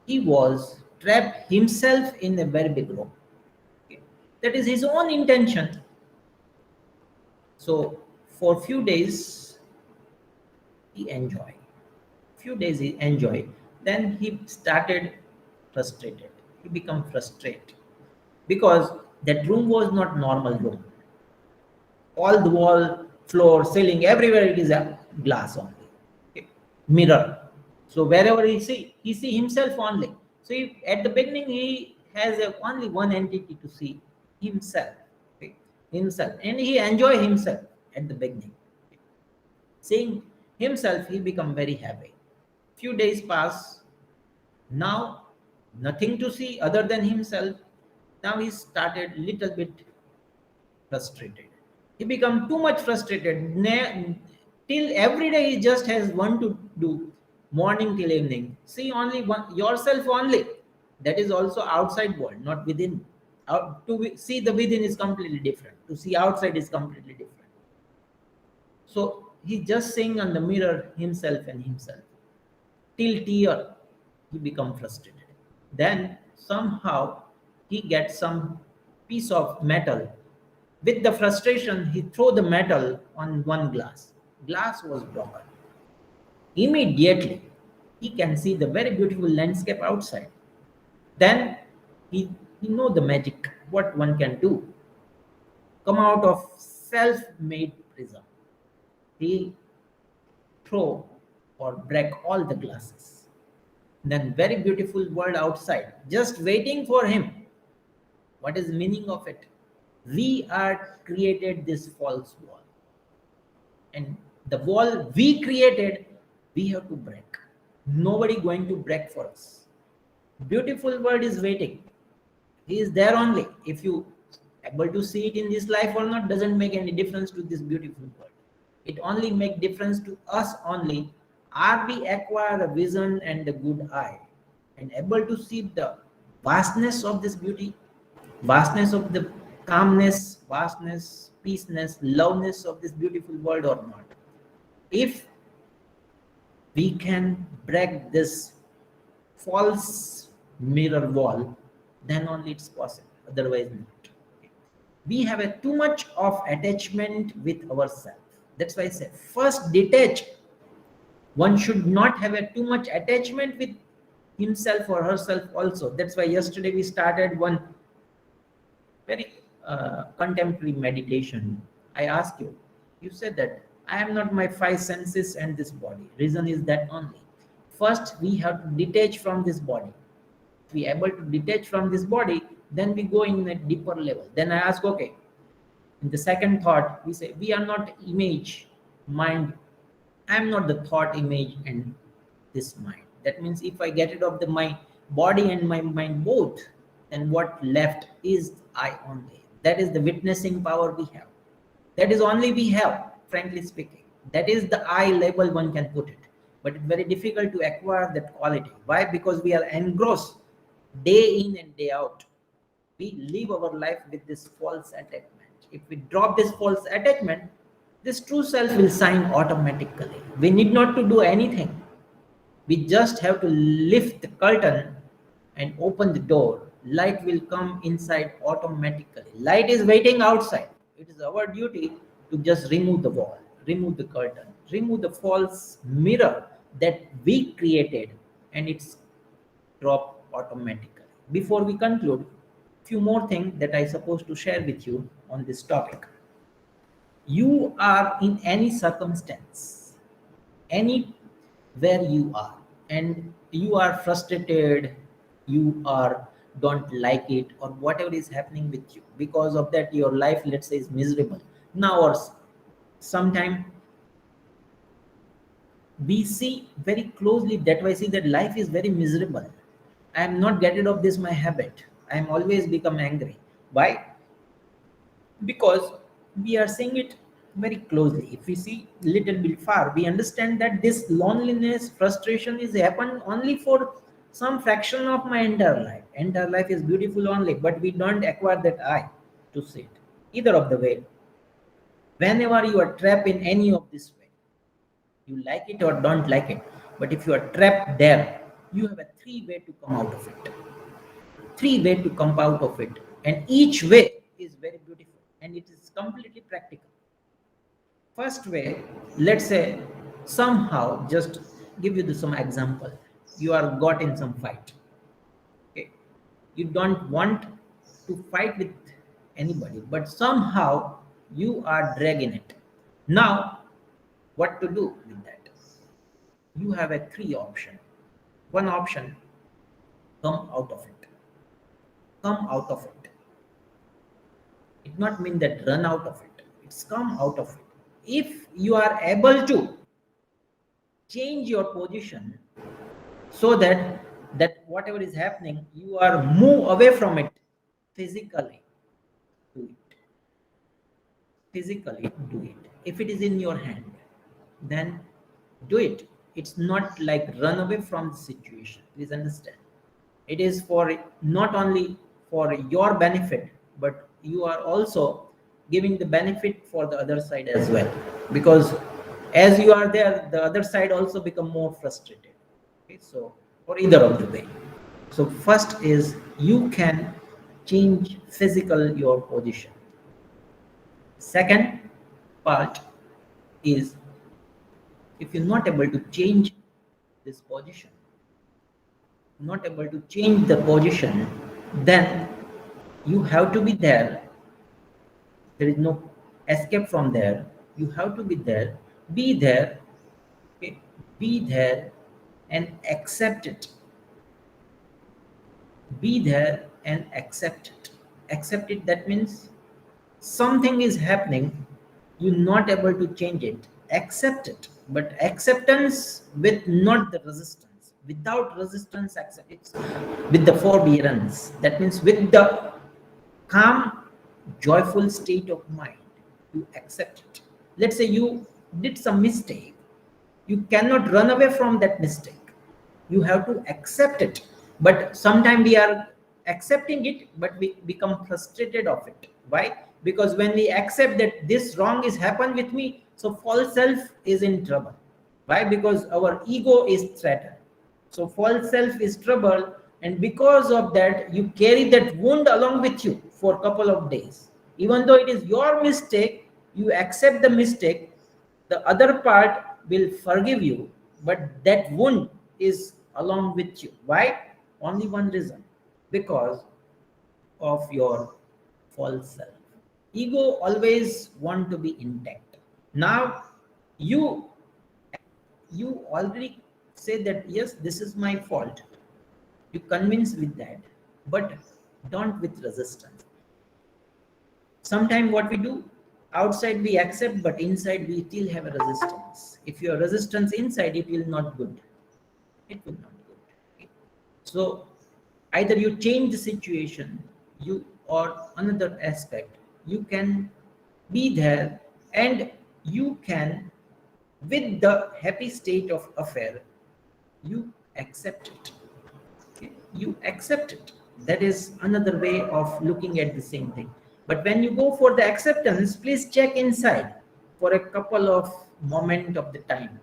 he was trapped himself in a very big room. Okay. That is his own intention. So for few days he enjoyed. Few days he enjoyed. Then he started frustrated. He became frustrated because that room was not normal room. All the wall, floor, ceiling, everywhere it is a glass only. Okay. Mirror. So wherever he see himself only. So if, at the beginning he has only one entity to see, himself. Okay. Himself, and he enjoy himself at the beginning. Seeing himself, he become very happy. Few days pass. Now nothing to see other than himself. Now he started little bit frustrated. He become too much frustrated. Till every day he just has one to do, morning till evening. See only one yourself only. That is also outside world, not within. Out to see the within is completely different. To see outside is completely different. So he just saying on the mirror himself and himself. Till tear, he become frustrated. Then somehow he gets some piece of metal. With the frustration, he throw the metal on one glass. Glass was broken. Immediately, he can see the very beautiful landscape outside. Then he know the magic, what one can do. Come out of self-made prism. He throw or break all the glasses. Then very beautiful world outside, just waiting for him. What is the meaning of it? We are created this false wall. And the wall we created, we have to break. Nobody going to break for us. Beautiful world is waiting. He is there only. If you able to see it in this life or not doesn't make any difference to this beautiful world. It only make difference to us only. Are we acquire a vision and a good eye and able to see the vastness of this beauty, vastness of the calmness, vastness, peaceness, loveness of this beautiful world or not? If we can break this false mirror wall, then only it's possible. Otherwise, not. We have a too much of attachment with ourselves. That's why I say first detach. One should not have a too much attachment with himself or herself also. That's why yesterday we started one very contemporary meditation. I asked you, you said that I am not my five senses and this body. Reason is that only. First, we have to detach from this body. If we are able to detach from this body, then we go in a deeper level. Then I ask, okay, in the second thought, we say, we are not image, mind. I am not the thought, image, and this mind. That means if I get rid of my body and my mind both, then what left is I only. That is the witnessing power we have. That is only we have, frankly speaking. That is the I label one can put it. But it's very difficult to acquire that quality. Why? Because we are engrossed day in and day out. We live our life with this false attachment. If we drop this false attachment, this true self will shine automatically. We need not to do anything. We just have to lift the curtain and open the door light will come inside automatically. Light is waiting outside. It is our duty to just remove the wall, remove the curtain, remove the false mirror that we created, and it's drop automatically. Before we conclude, few more things that I supposed to share with you on this topic. You are in any circumstance, anywhere you are, and you are frustrated, you are don't like it, or whatever is happening with you, because of that your life, let's say, is miserable now, or sometime we see very closely that I see that life is very miserable. I am not getting rid of this my habit. I am always become angry. Why? Because we are seeing it very closely. If we see little bit far, we understand that this loneliness, frustration is happen only for some fraction of my entire life. Entire life is beautiful only, but we don't acquire that eye to see it. Either of the way, whenever you are trapped in any of this way, you like it or don't like it, but if you are trapped there, you have a three way to come out of it. Three way to come out of it, and each way is very beautiful and it is completely practical. First way, let's say, somehow, just give you some example. You are got in some fight. Okay, you don't want to fight with anybody, but somehow you are dragging it. Now, what to do with that? You have a three option. One option, come out of it. Come out of it. It not mean that run out of it. It's come out of it. If you are able to change your position so that whatever is happening, you are move away from it physically, do it. Physically do it. If it is in your hand, then do it. It's not like run away from the situation. Please understand. It is for not only for your benefit, but you are also giving the benefit for the other side as well, because as you are there, the other side also become more frustrated. Okay, so or either of the way. So first is you can change physical your position. Second part is, if you're not able to change this position, not able to change the position, then you have to be there. There is no escape from there. You have to be there. Be there. Okay? Be there and accept it. Be there and accept it. Accept it, that means something is happening, you're not able to change it. Accept it, but acceptance with not the resistance. Without resistance, accept it with the forbearance. That means with the calm, joyful state of mind, you accept it. Let's say you did some mistake, you cannot run away from that mistake. You have to accept it. But sometimes we are accepting it, but we become frustrated of it. Why? Because when we accept that this wrong is happened with me, so false self is in trouble. Why? Because our ego is threatened. So false self is trouble, and because of that, you carry that wound along with you for a couple of days. Even though it is your mistake, you accept the mistake, the other part will forgive you, but that wound is along with you. Why? Only one reason, because of your false self. Ego always want to be intact. Now you already say that yes, this is my fault. You convince with that, but don't with resistance. Sometimes what we do, outside we accept, but inside we still have a resistance. If your resistance inside, it will not good. It will not good. Okay? So either you change the situation, you or another aspect, you can be there, and you can, with the happy state of affair, you accept it. Okay? You accept it. That is another way of looking at the same thing. But when you go for the acceptance, please check inside for a couple of moment of the time.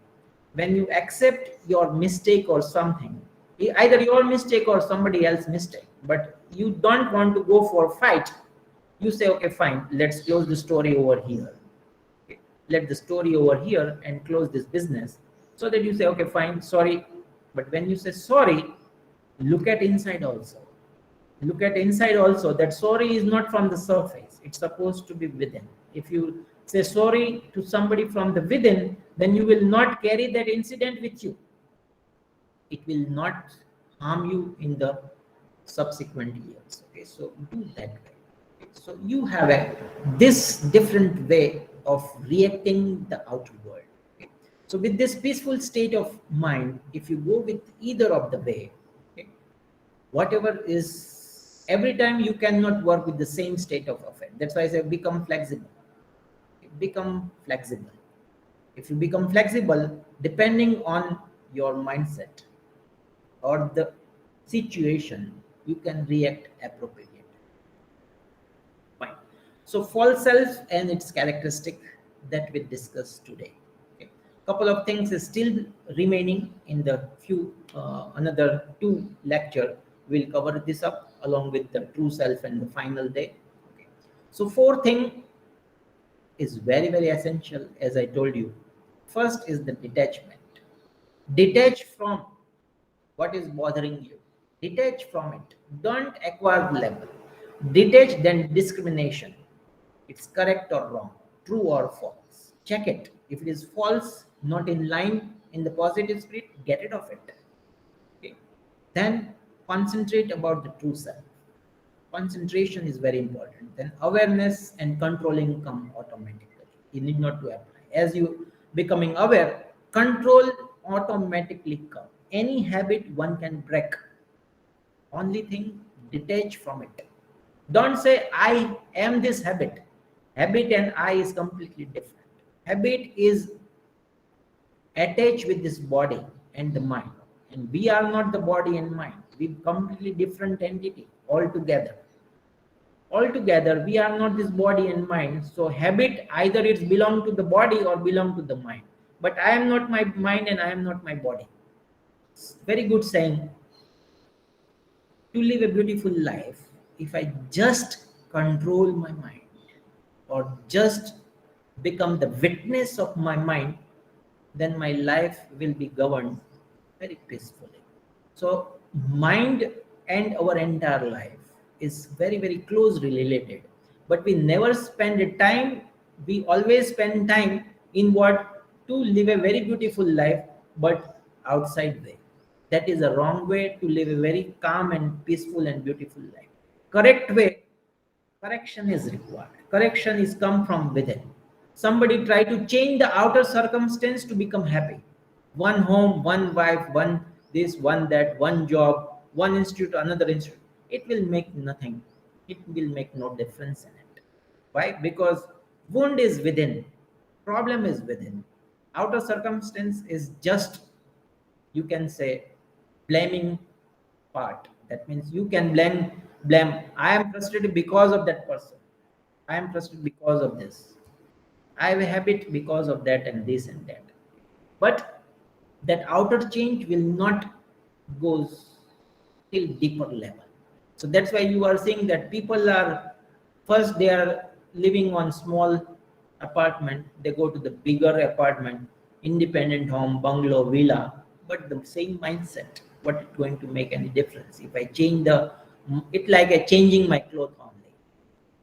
When you accept your mistake or something, Either your mistake or somebody else's mistake, but you don't want to go for a fight. You say, okay, fine, let's close the story over here. Okay, let the story over here and close this business. So that you say, okay, fine, sorry. But when you say sorry, look at inside also. Look at inside also. That sorry is not from the surface, it's supposed to be within. If you say sorry to somebody from the within, then you will not carry that incident with you. It will not harm you in the subsequent years. Okay, so do that way. Okay, so you have this different way of reacting the outer world. Okay, so with this peaceful state of mind, if you go with either of the way, okay, whatever is, every time you cannot work with the same state of affairs. That's why I say become flexible. Become flexible. If you become flexible, depending on your mindset or the situation, you can react appropriately. Fine. So false self and its characteristic that we discussed today. Okay. Couple of things is still remaining in the few another two lecture. We'll cover this up along with the true self and the final day. Okay. So fourth thing is very very essential, as I told you. First is the detachment. Detach from what is bothering you. Detach from it. Don't acquire the level. Detach, then discrimination. It's correct or wrong, true or false. Check it. If it is false, not in line in the positive spirit, get rid of it. Okay. Then concentrate about the true self. Concentration is very important. Then awareness and controlling come automatically. You need not to apply. As you becoming aware, control automatically come. Any habit one can break. Only thing, detach from it. Don't say I am this habit. Habit and I is completely different. Habit is attached with this body and the mind, and we are not the body and mind. We completely different entity altogether. Altogether, we are not this body and mind. So habit, either it's belong to the body or belong to the mind. But I am not my mind and I am not my body. Very good saying. To live a beautiful life, if I just control my mind or just become the witness of my mind, then my life will be governed very peacefully. So, mind and our entire life is very, very closely related. But we never spend a time, we always spend time in what to live a very beautiful life, but outside way. That is a wrong way to live a very calm and peaceful and beautiful life. Correct way, correction is required. Correction is come from within. Somebody try to change the outer circumstance to become happy. One home, one wife, one this, one that, one job, one institute, another institute. It will make nothing. It will make no difference in it. Why? Because wound is within. Problem is within. Outer circumstance is just, you can say, blaming part. That means you can blame. I am frustrated because of that person. I am frustrated because of this. I have a habit because of that and this and that. But that outer change will not goes till deeper level. So that's why you are seeing that people are, first they are living on small apartment, they go to the bigger apartment, independent home, bungalow, villa, but the same mindset. What is going to make any difference if I change the, it like a changing my clothes only.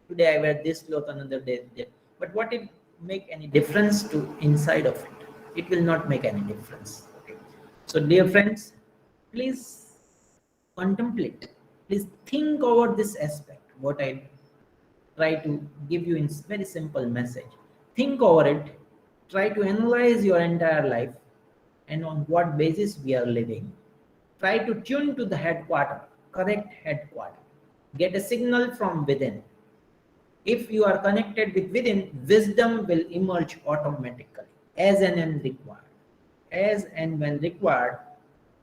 Today I wear this cloth, another day that. But what it make any difference to inside of it? It will not make any difference. Okay. So dear friends, please contemplate. Please think over this aspect. What I try to give you in very simple message. Think over it. Try to analyze your entire life and on what basis we are living. Try to tune to the headquarter, correct headquarter. Get a signal from within. If you are connected with within, wisdom will emerge automatically as and when required. As and when required,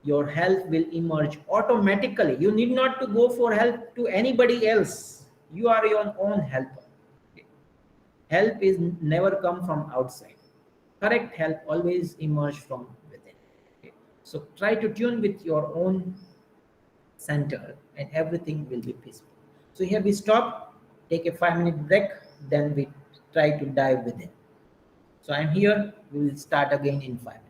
your health will emerge automatically. You need not to go for help to anybody else. You are your own helper. Okay. Help is never come from outside. Correct help always emerge from within. Okay. So try to tune with your own center and everything will be peaceful. So here we stop, take a 5 minute break, then we try to dive within. So I'm here, we will start again in 5 minutes.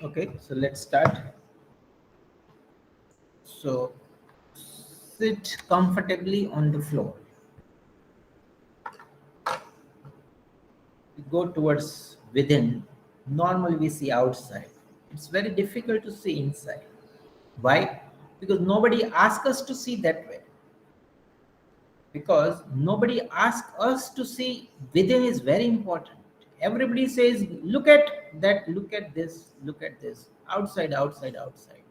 Okay, so let's start. So sit comfortably on the floor. We go towards within. Normally we see outside. It's very difficult to see inside. Why? Because nobody asks us to see that way. Because nobody asks us to see within is very important. Everybody says, look at that, look at this, look at this. Outside, outside, outside.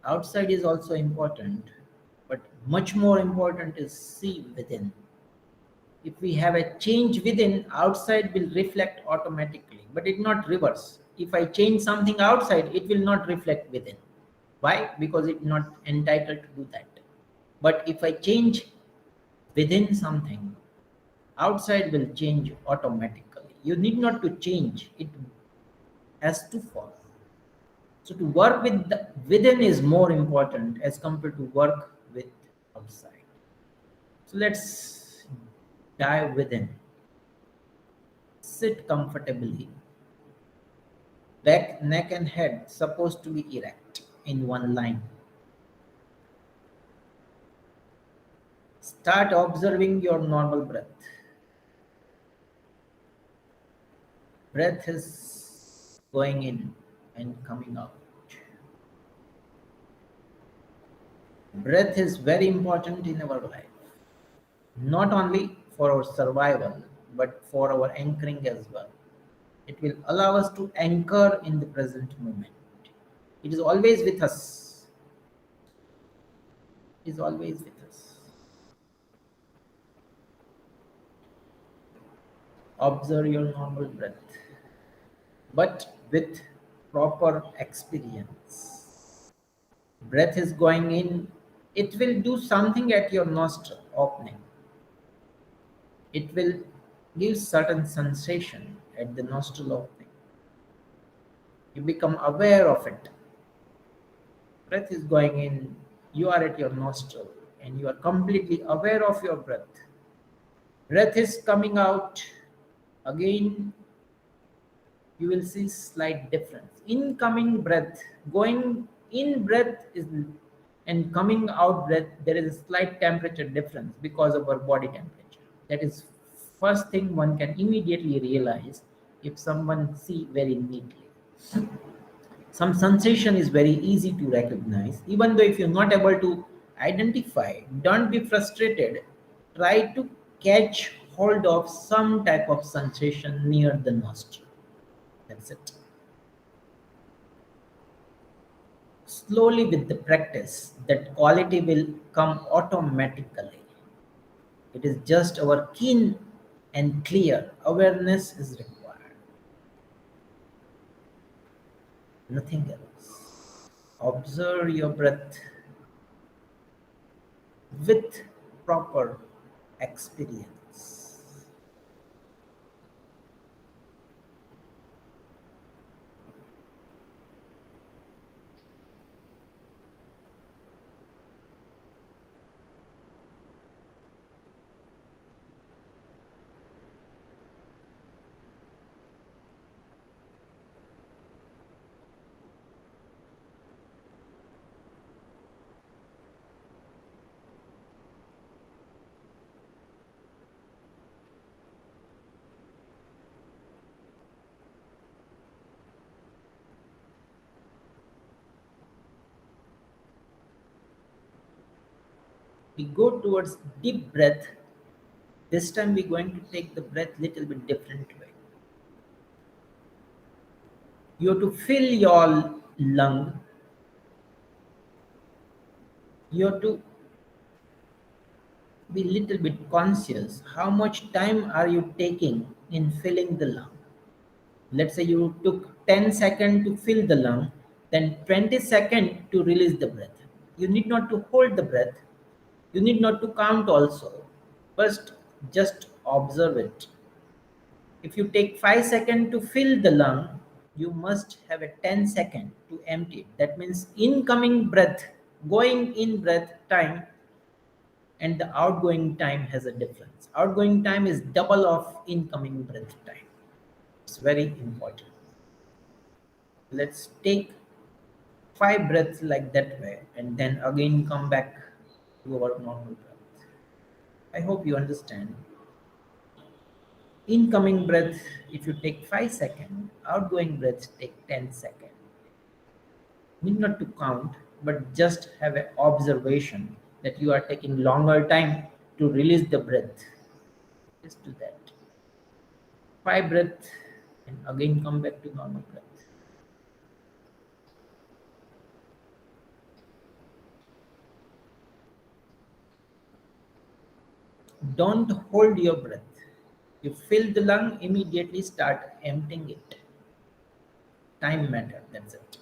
Outside is also important, but much more important is see within. If we have a change within, outside will reflect automatically, but it not reverse. If I change something outside, it will not reflect within. Why? Because it's not entitled to do that. But if I change within something, outside will change automatically. You need not to change, it has to follow. So to work with within is more important as compared to work with outside. So let's dive within. Sit comfortably. Back, neck, and head supposed to be erect in one line. Start observing your normal breath. Breath is going in and coming out. Breath is very important in our life, not only for our survival, but for our anchoring as well. It will allow us to anchor in the present moment. It is always with us. It is always with us. Observe your normal breath, but with proper experience. Breath is going in, it will do something at your nostril opening. It will give certain sensation at the nostril opening. You become aware of it. Breath is going in, you are at your nostril and you are completely aware of your breath. Breath is coming out, again you will see slight difference. Incoming breath, going in breath is and coming out breath, there is a slight temperature difference because of our body temperature. That is first thing one can immediately realize if someone see very neatly. Some sensation is very easy to recognize. Even though if you're not able to identify, don't be frustrated. Try to catch hold of some type of sensation near the nostril. That's it. Slowly with the practice, that quality will come automatically. It is just our keen and clear awareness is required. Nothing else. Observe your breath with proper experience. We go towards deep breath. This time we're going to take the breath little bit different way. You have to fill your lung. You have to be little bit conscious how much time are you taking in filling the lung. Let's say you took 10 seconds to fill the lung, then 20 seconds to release the breath. You need not to hold the breath. You need not to count also. First, just observe it. If you take 5 seconds to fill the lung, you must have a 10 second to empty it. That means incoming breath, going in breath time and the outgoing time has a difference. Outgoing time is double of incoming breath time. It's very important. Let's take 5 breaths like that way and then again come back to our normal breath. I hope you understand. Incoming breath, if you take 5 seconds, outgoing breath take 10 seconds. Need not to count, but just have an observation that you are taking longer time to release the breath. Just do that. 5 breath and again come back to normal breath. Don't hold your breath. You fill the lung, immediately start emptying it. Time matter, that's it.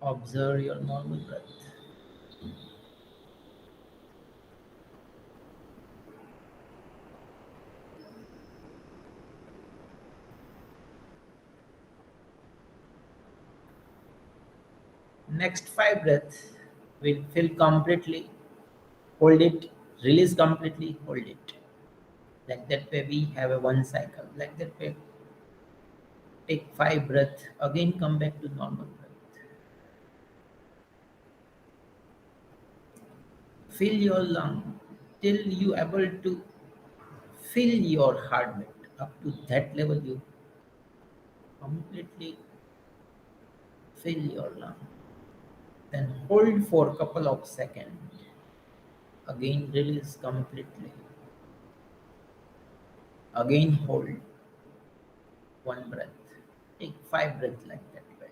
Observe your normal breath. Next five breaths will fill completely, hold it, release completely, hold it. Like that way we have a one cycle. Like that way, take five breaths, again come back to normal breath. Fill your lung till you able to feel your heartbeat. Up to that level you completely fill your lung. Then hold for a couple of seconds. Again release completely. Again hold one breath. Take five breaths like that way.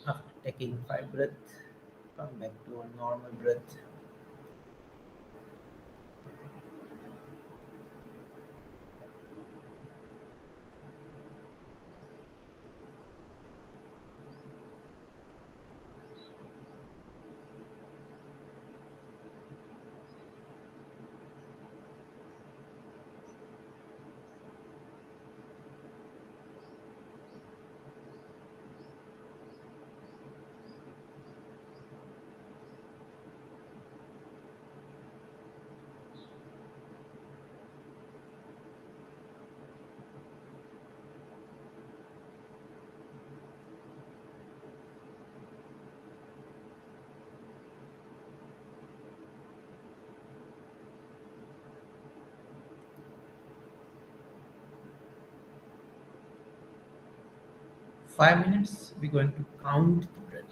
After taking five breaths, come back to a normal breath. 5 minutes, we're going to count the breath.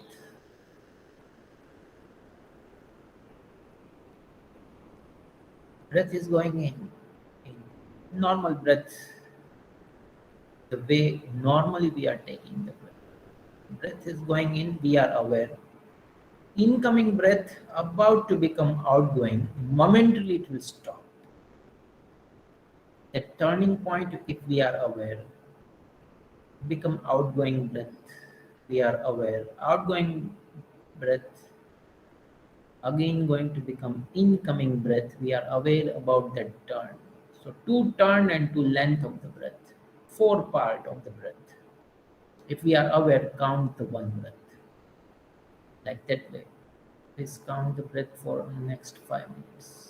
Breath is going in normal breath, the way normally we are taking the breath. Breath is going in, we are aware. Incoming breath about to become outgoing, momentarily it will stop. The turning point, if we are aware, become outgoing breath. We are aware. Outgoing breath again going to become incoming breath. We are aware about that turn. So two turn and two length of the breath. Four part of the breath. If we are aware, count the one breath. Like that way. Please count the breath for next 5 minutes.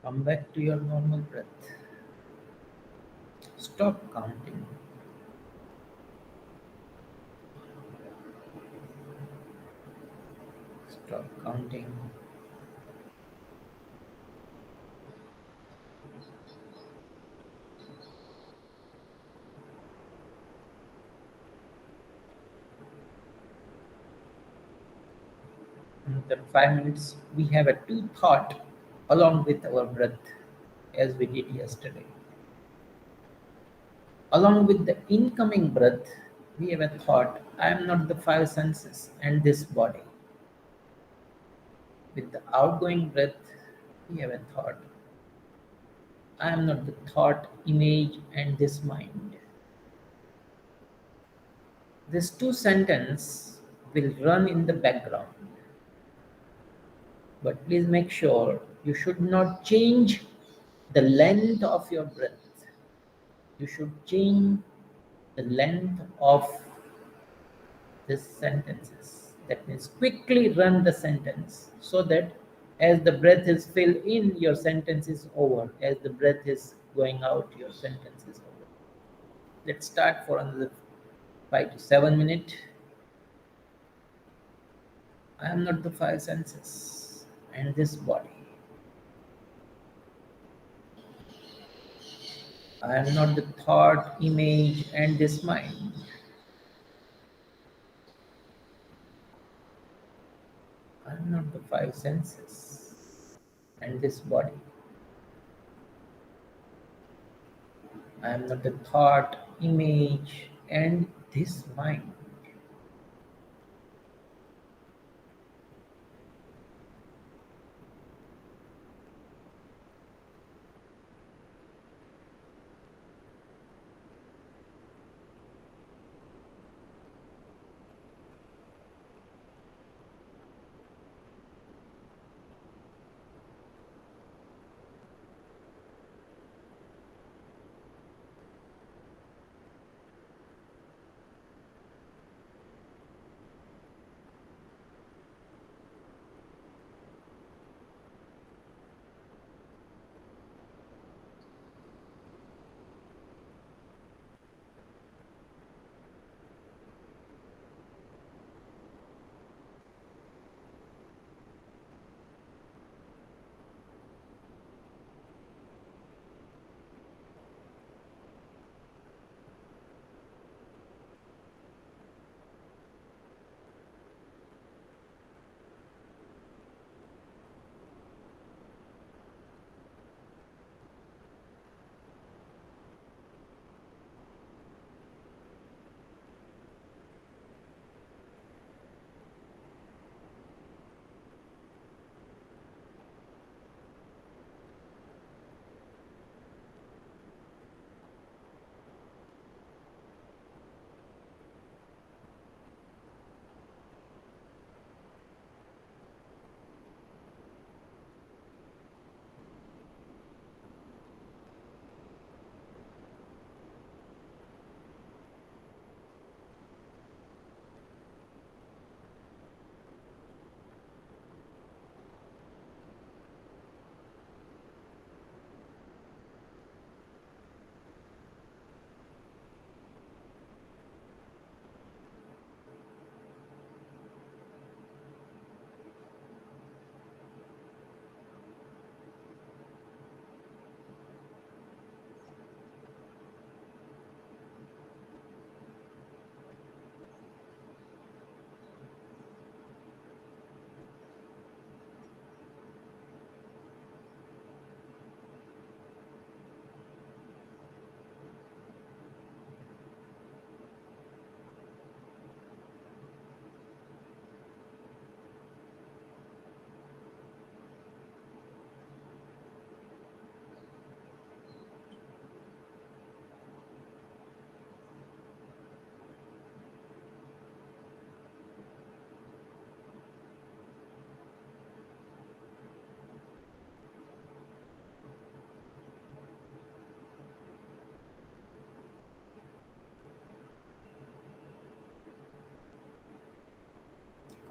Come back to your normal breath. Stop counting. Stop counting. After 5 minutes, we have a two thought along with our breath, as we did yesterday. Along with the incoming breath, we have a thought I am not the five senses and this body. With the outgoing breath, we have a thought I am not the thought, image, and this mind. These two sentences will run in the background, but please make sure you should not change the length of your breath. You should change the length of these sentences. That means quickly run the sentence so that as the breath is filled in, your sentence is over. As the breath is going out, your sentence is over. Let's start for another 5 to 7 minutes. I am not the five senses and this body. I am not the thought, image, and this mind. I am not the five senses and this body. I am not the thought, image, and this mind.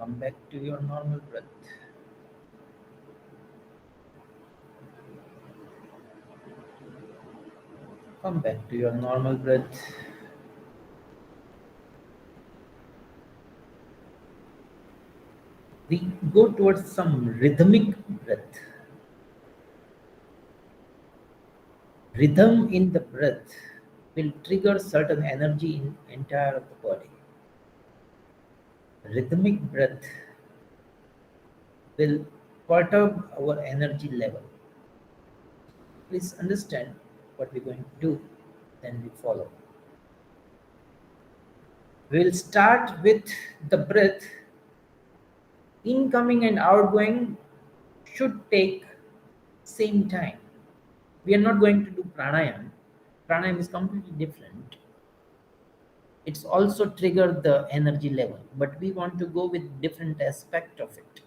Come back to your normal breath. Come back to your normal breath. We go towards some rhythmic breath. Rhythm in the breath will trigger certain energy in entire of the body. Rhythmic breath will perturb our energy level. Please understand what we're going to do, then we follow. We'll start with the breath. Incoming and outgoing should take same time. We are not going to do pranayam. Pranayam is completely different. It's also trigger the energy level, but we want to go with different aspect of it.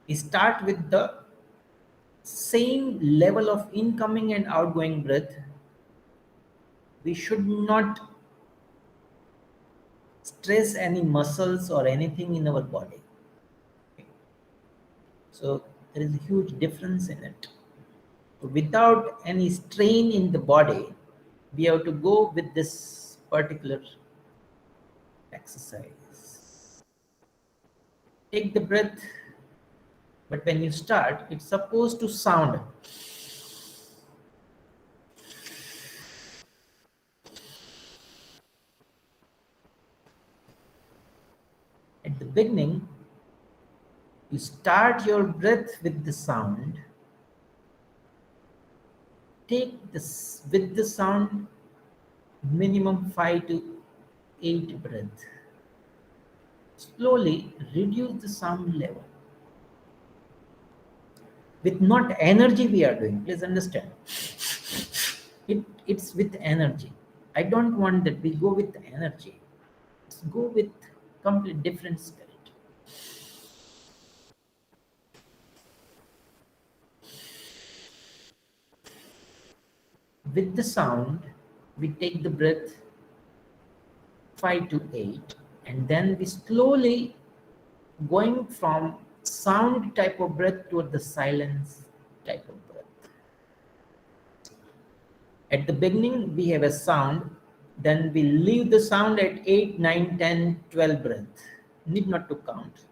We start with the same level of incoming and outgoing breath. We should not stress any muscles or anything in our body. So there is a huge difference in it. Without any strain in the body, we have to go with this particular exercise. Take the breath, but when you start, it's supposed to sound. At the beginning, you start your breath with the sound. Take this with the sound minimum 5 to 8 breaths. Slowly reduce the sound level. With not energy we are doing, please understand. It's with energy. I don't want that we go with energy. Let's go with complete different spirit. With the sound, we take the breath 5 to 8, and then we slowly going from sound type of breath toward the silence type of breath. At the beginning, we have a sound, then we leave the sound at 8, 9, 10, 12 breath. Need not to count.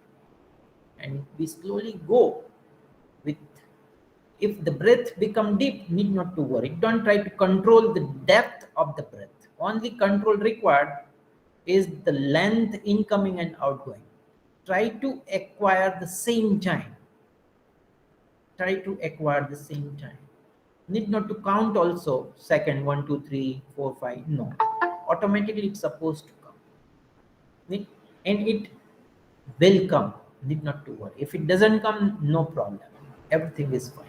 And we slowly go with, if the breath become deep, need not to worry. Don't try to control the depth of the breath. Only control required is the length incoming and outgoing. Try to acquire the same time. Try to acquire the same time. Need not to count also second, 1, 2, 3, 4, 5. No. Automatically it's supposed to come. And it will come. Need not to worry. If it doesn't come, no problem. Everything is fine.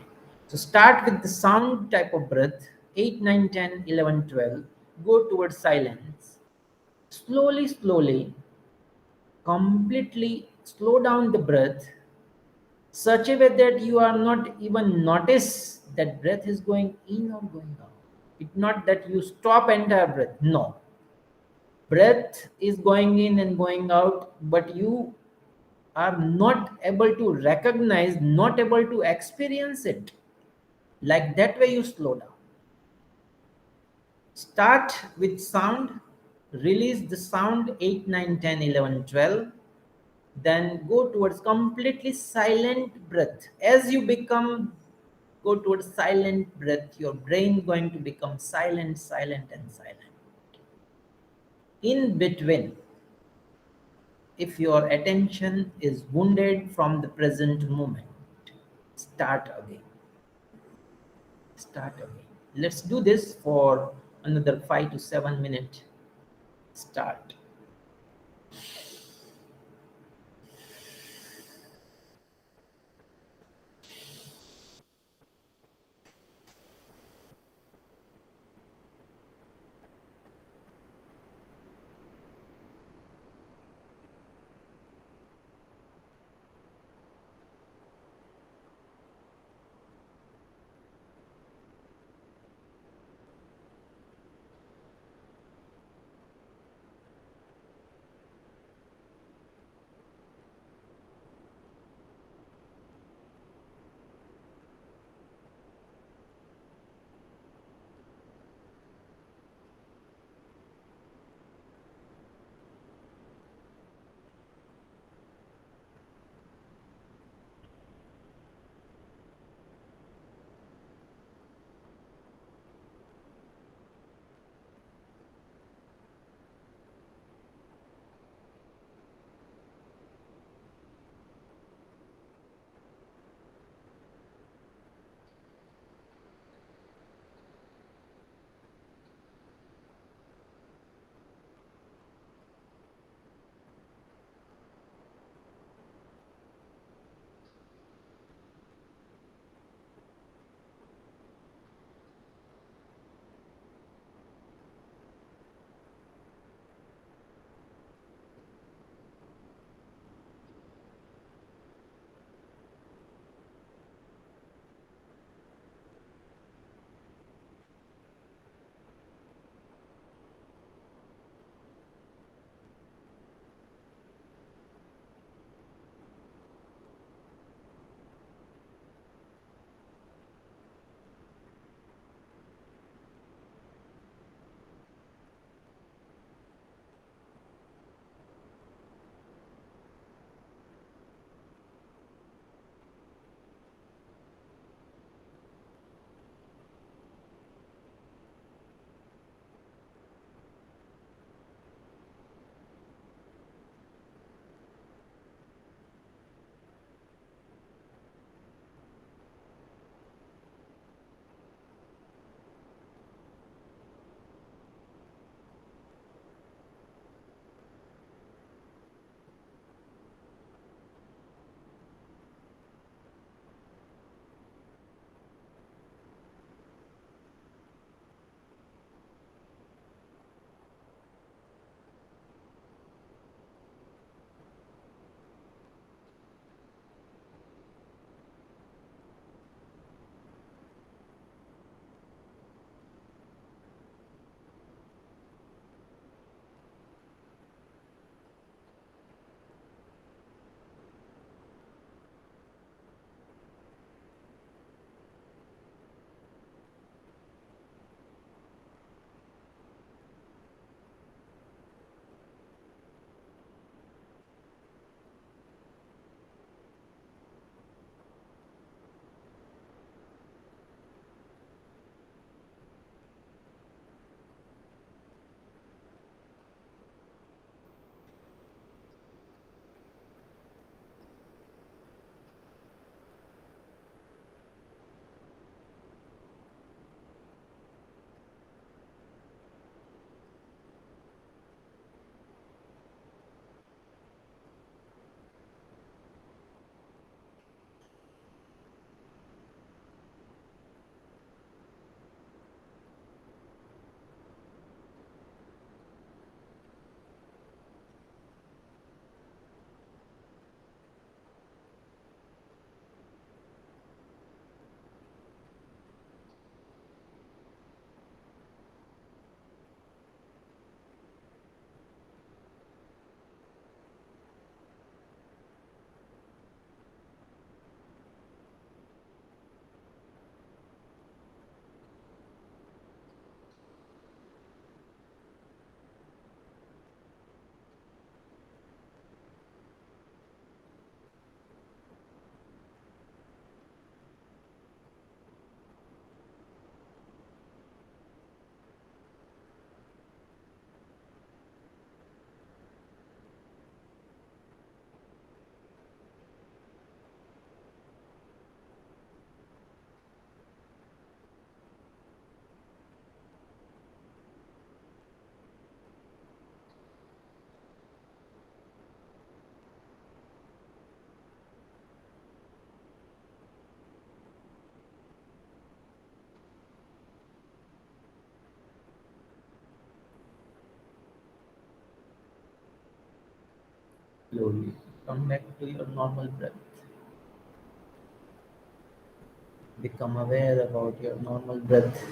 So start with the sound type of breath, 8, 9, 10, 11, 12. Go towards silence. Slowly, slowly, completely slow down the breath, such a way that you are not even notice that breath is going in or going out. It's not that you stop entire breath. No. Breath is going in and going out, but you are not able to recognize, not able to experience it. Like that way you slow down. Start with sound, release the sound 8, 9, 10, 11, 12. Then go towards completely silent breath. As you become, go towards silent breath, your brain going to become silent, silent, and silent. In between, if your attention is wounded from the present moment, start again. Start again. Let's do this for another 5 to 7 minutes. Start. Slowly come back to your normal breath. Become aware about your normal breath.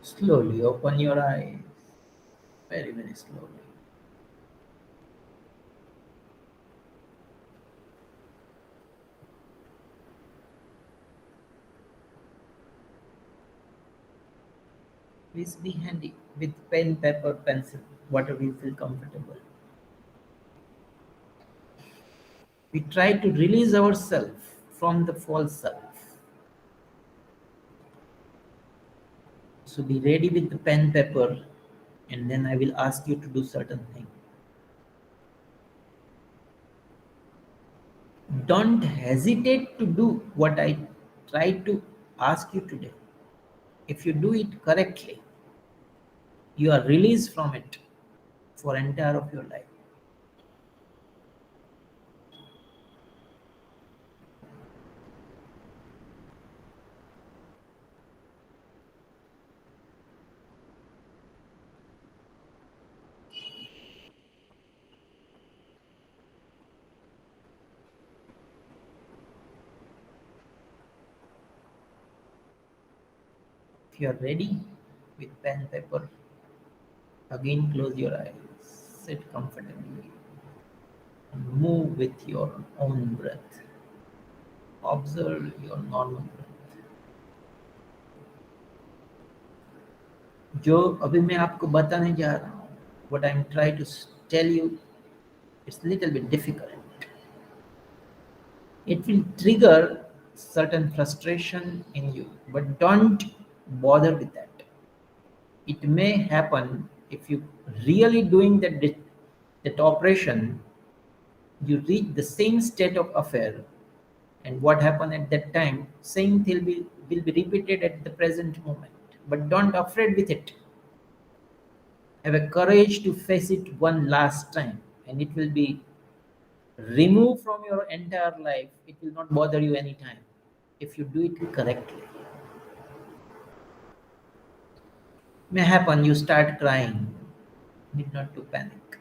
Slowly open your eyes. Very, very slowly. Please be handy with pen, paper, pencil, whatever you feel comfortable. We try to release ourselves from the false self. So be ready with the pen, paper, and then I will ask you to do certain things. Don't hesitate to do what I tried to ask you today. If you do it correctly, you are released from it for entire of your life. If you are ready with pen, paper, again close your eyes, sit comfortably, and move with your own breath. Observe your normal breath. जो अभी मैं आपको बताने जा रहा हूँ, what I'm trying to tell you, it's little bit difficult. It will trigger certain frustration in you, but don't bother with that. It may happen if you really doing that operation, you reach the same state of affair, and what happened at that time, same thing will be repeated at the present moment. But don't afraid with it. Have a courage to face it one last time, and it will be removed from your entire life. It will not bother you anytime if you do it correctly. May happen you start crying. Need not to panic.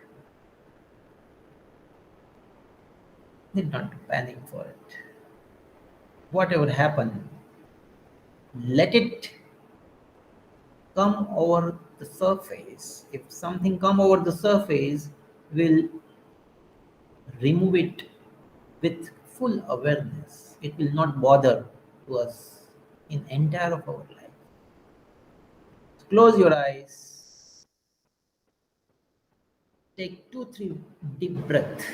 Need not to panic for it. Whatever happen, let it come over the surface. If something come over the surface, we'll remove it with full awareness. It will not bother to us in entire of our life. Close your eyes. Take 2, 3 deep breath.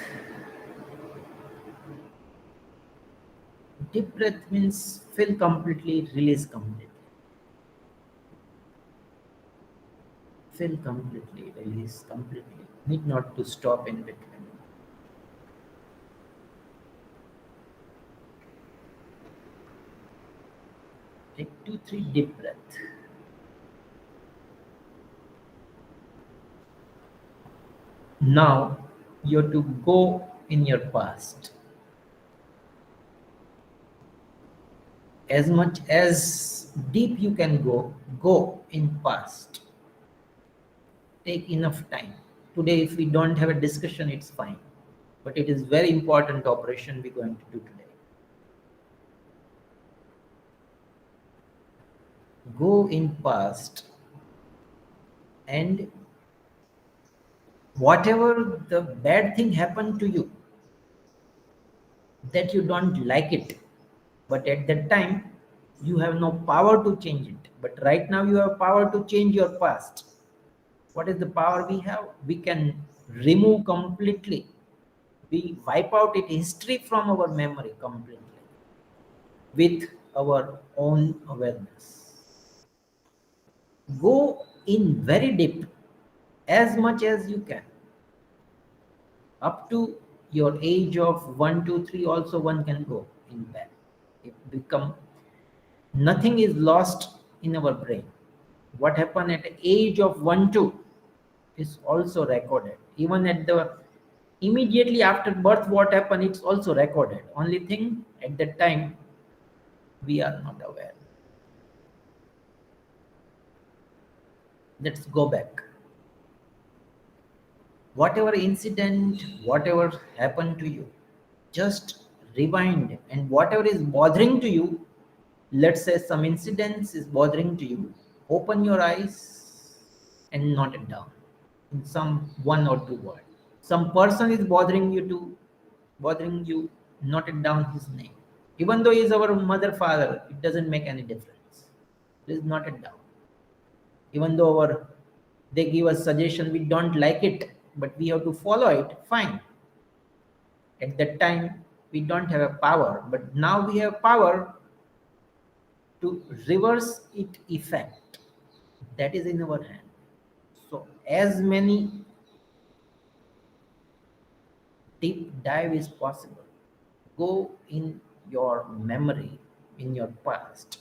Deep breath means feel completely, release completely. Feel completely, release completely. Need not to stop in between. Take 2, 3 deep breath. Now you have to go in your past. As much as deep you can go in past. Take enough time. Today, if we don't have a discussion, it's fine. But it is very important operation we're going to do today. Go in past, and whatever the bad thing happened to you, that you don't like it, but at that time you have no power to change it. But right now you have power to change your past. What is the power we have? We can remove completely. We wipe out it history from our memory completely with our own awareness. Go in very deep, as much as you can, up to your age of 1, 2, 3. Also one can go in that. It become nothing is lost in our brain. What happened at the age of 1, 2 is also recorded. Even at the immediately after birth, what happened, it's also recorded. Only thing at that time we are not aware. Let's go back. Whatever incident, whatever happened to you, just rewind, and whatever is bothering to you, let's say some incidents is bothering to you, open your eyes and note it down in some one or two words. Some person is bothering you, note it down his name. Even though he is our mother, father, it doesn't make any difference. Please note it down. Even though they give us suggestion, we don't like it, but we have to follow it, fine. At that time we don't have a power, but now we have power to reverse it effect. That is in our hand. So as many deep dive is possible, go in your memory, in your past,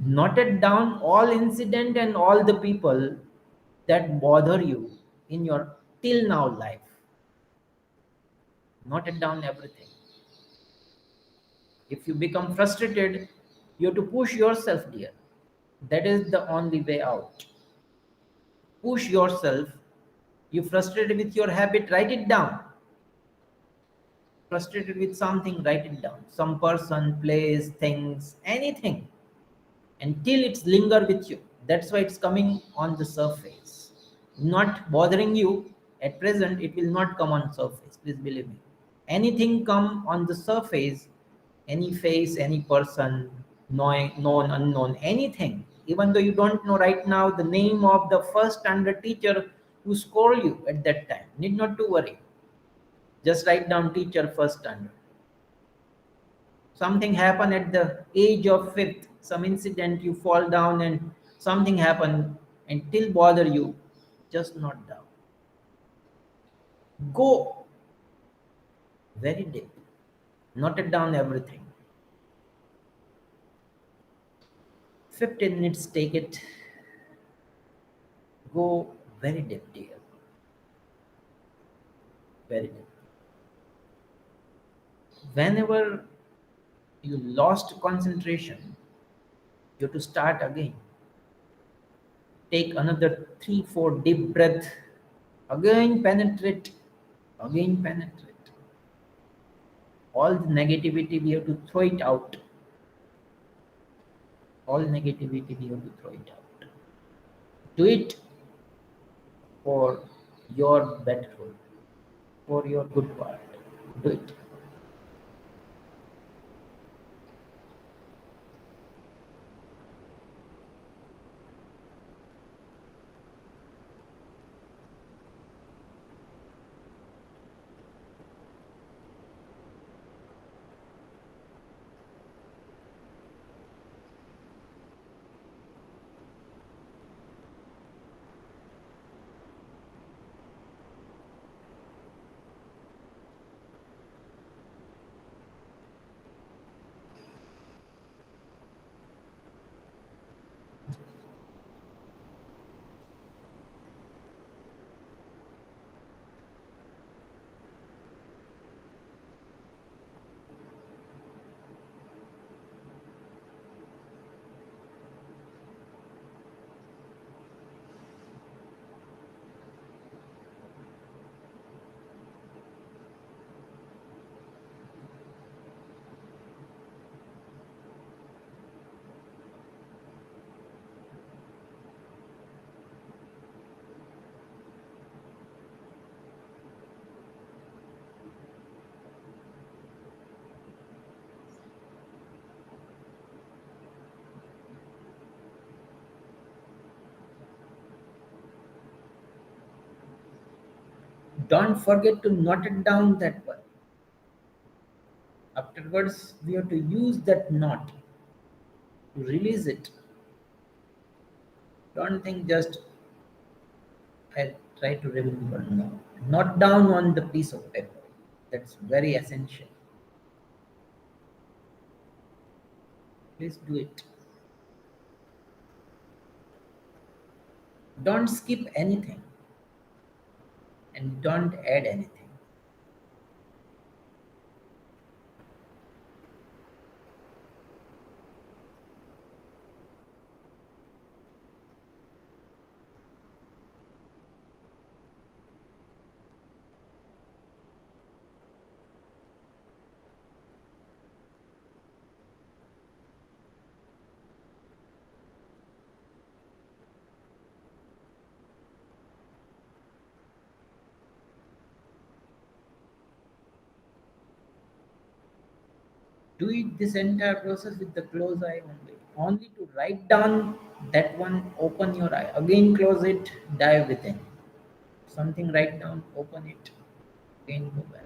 noted down all incident and all the people that bother you in your till now life. Noted down everything. If you become frustrated, you have to push yourself, dear. That is the only way out. Push yourself. You frustrated with your habit, write it down. Frustrated with something, write it down. Some person, place, things, anything, until it's linger with you. That's why it's coming on the surface, not bothering you at present. It will not come on surface, please believe me. Anything come on the surface, any face, any person, known, unknown, anything, even though you don't know right now the name of the first standard teacher who scored you at that time, need not to worry. Just write down teacher first standard. Something happened at the age of fifth, some incident, you fall down and something happened and till bother you, just note down. Go very deep, note it down everything. 15 minutes, take it. Go very deep, dear. Very deep. Whenever you lost concentration, you have to start again. Take another 3 4 deep breath. Again penetrate. Again penetrate. All the negativity we have to throw it out. All negativity we have to throw it out. Do it for your better, for your good part. Do it. Don't forget to note it down that one. Afterwards, we have to use that knot to release it. Don't think just I try to remember. No. Not down on the piece of paper. That's very essential. Please do it. Don't skip anything and don't add anything. Do it this entire process with the closed eye only. Only to write down that one, open your eye. Again close it, dive within. Something write down, open it, again go back.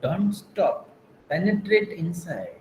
Don't stop. Penetrate inside.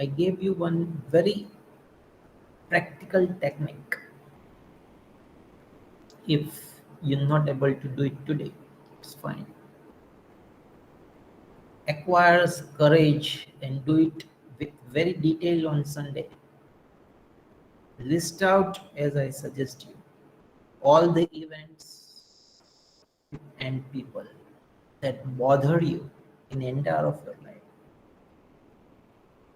I gave you one very practical technique. If you're not able to do it today, it's fine. Acquires courage and do it with very detail on Sunday. List out, as I suggest you, all the events and people that bother you in the entire of your life.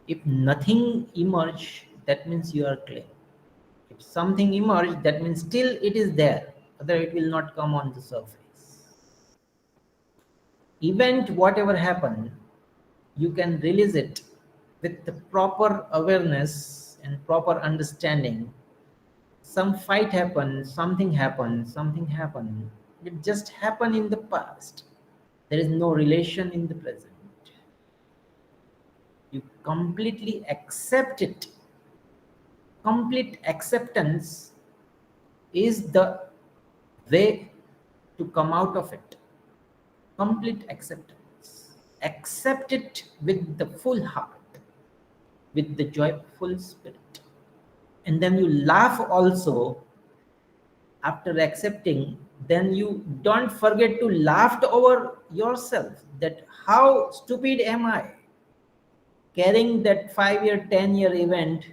If nothing emerge, that means you are clear. If something emerge, that means still it is there, other it will not come on the surface. Event, whatever happened, you can release it with the proper awareness and proper understanding. Some fight happened, something happened. It just happened in the past. There is no relation in the present. You completely accept it. Complete acceptance is the way to come out of it. Complete acceptance. Accept it with the full heart, with the joyful spirit. And then you laugh also after accepting. Then you don't forget to laugh over yourself, that how stupid am I carrying that 5-year, 10-year event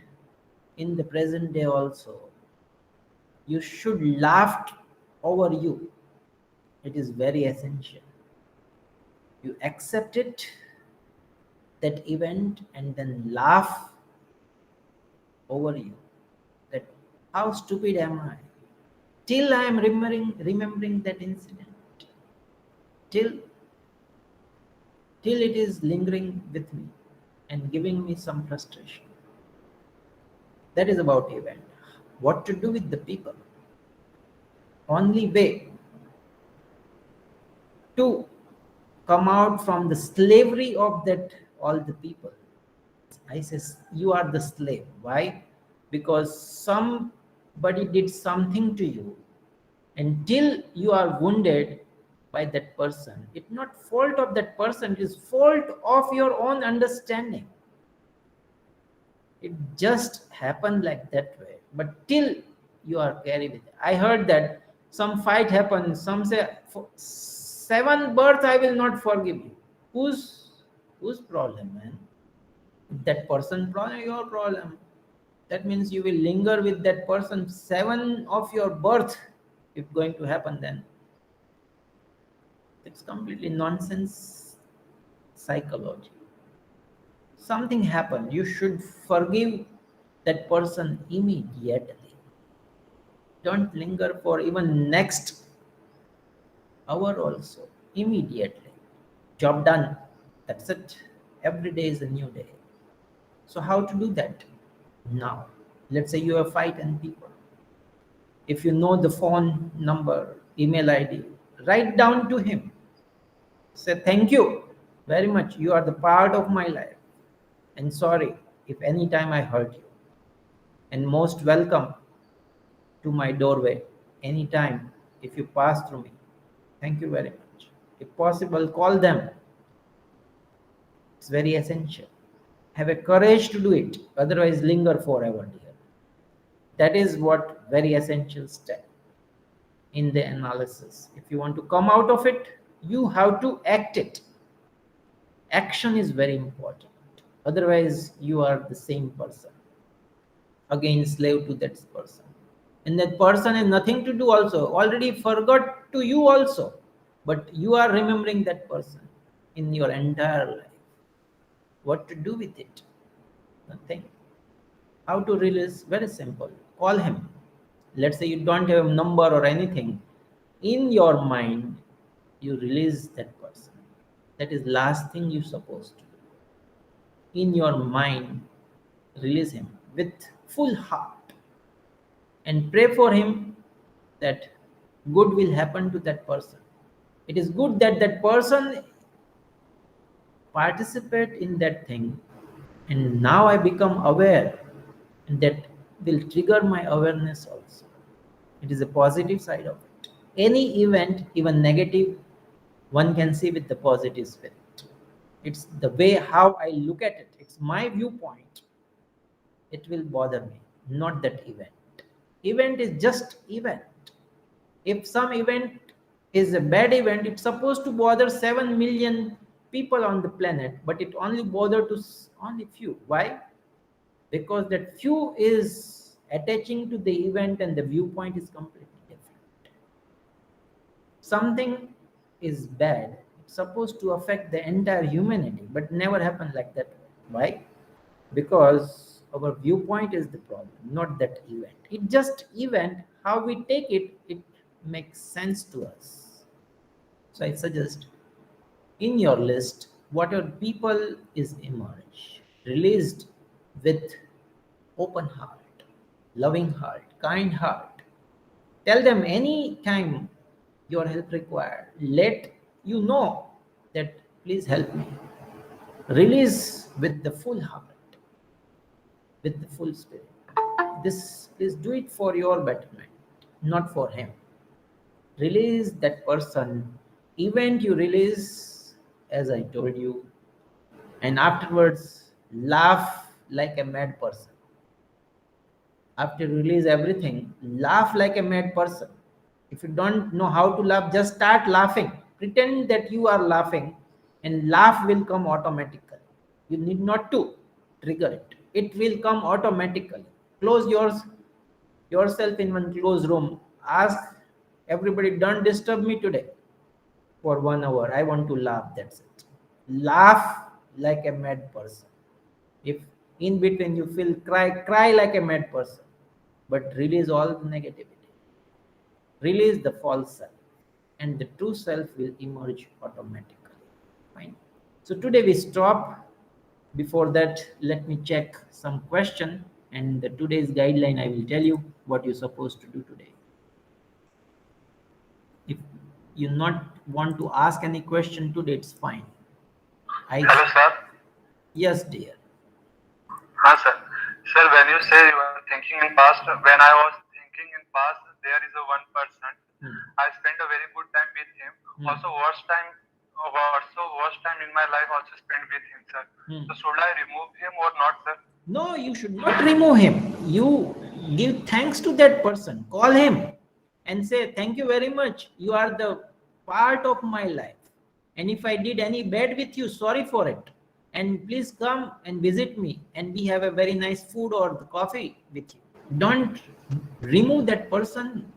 in the present day also. You should laugh over you. It is very essential. You accept it, that event, and then laugh over you, that how stupid am I, till I am remembering that incident, till it is lingering with me and giving me some frustration. That is about event. What to do with the people? Only way to come out from the slavery of that all the people. I says you are the slave. Why? Because somebody did something to you. Until you are wounded by that person, it's not fault of that person, it is fault of your own understanding. It just happened like that way. But till you are carried with it. I heard that some fight happened. Some say, for 7 births I will not forgive you. Whose problem, man? That person problem, your problem. That means you will linger with that person 7 of your birth, if going to happen. Then it's completely nonsense psychology. Something happened, you should forgive that person immediately. Don't linger for even next hour also. Immediately, job done. That's it. Every day is a new day. So how to do that? Now let's say you have fight and people. If you know the phone number, email ID, write down to him. Say thank you very much. You are the part of my life. And sorry if any time I hurt you. And most welcome to my doorway anytime if you pass through me. Thank you very much. If possible, call them. It's very essential. Have a courage to do it. Otherwise, linger forever, dear. That is what very essential step in the analysis. If you want to come out of it, you have to act it. Action is very important. Otherwise, you are the same person. Again, slave to that person. And that person has nothing to do also. Already forgot to you also. But you are remembering that person in your entire life. What to do with it? Nothing. How to release? Very simple. Call him. Let's say you don't have a number or anything. In your mind, you release that person. That is last thing you're supposed to do. In your mind, release him with full heart and pray for him that good will happen to that person. It is good that that person participate in that thing, and now I become aware, and that will trigger my awareness also. It is a positive side of it. Any event, even negative, one can see with the positive spirit. It's the way how I look at it. It's my viewpoint. it will bother me, not that event. Event is just event. If some event is a bad event, it's supposed to bother 7 million people on the planet, but it only bother to only few. Why? Because that few is attaching to the event and the viewpoint is completely different. Something is bad, it's supposed to affect the entire humanity, but never happen like that. Why? Because our viewpoint is the problem, not that event. It just event, how we take it, it makes sense to us. So I suggest in your list whatever people is emerged, released with open heart, loving heart, kind heart. Tell them any time your help required. Let you know that please help me. Release with the full heart, with the full spirit. This please do it for your betterment, not for him. Release that person. Event you release, as I told you, and afterwards laugh like a mad person. After you release everything, laugh like a mad person. If you don't know how to laugh, just start laughing. Pretend that you are laughing, and laugh will come automatically. You need not to trigger it. It will come automatically. Close yourself in one closed room. Ask everybody, don't disturb me today for 1 hour. I want to laugh. That's it. Laugh like a mad person. If in between you feel cry, cry like a mad person. But release all the negativity. Release the false self. And the true self will emerge automatically. Fine. So today we stop. Before that, let me check some question. And the today's guideline, I will tell you what you're supposed to do today. If you not want to ask any question today, it's fine. Hello, sir. Yes, dear. Huh, sir. Sir, when you say you are thinking in past, when I was thinking in past, there is a one person. I spent a very good time with him. Also, worst time in my life also spent with him, sir. So should I remove him or not, sir? No, you should not remove him. You give thanks to that person. Call him and say, thank you very much. You are the part of my life. And if I did any bad with you, sorry for it. And please come and visit me. And we have a very nice food or the coffee with you. Don't remove that person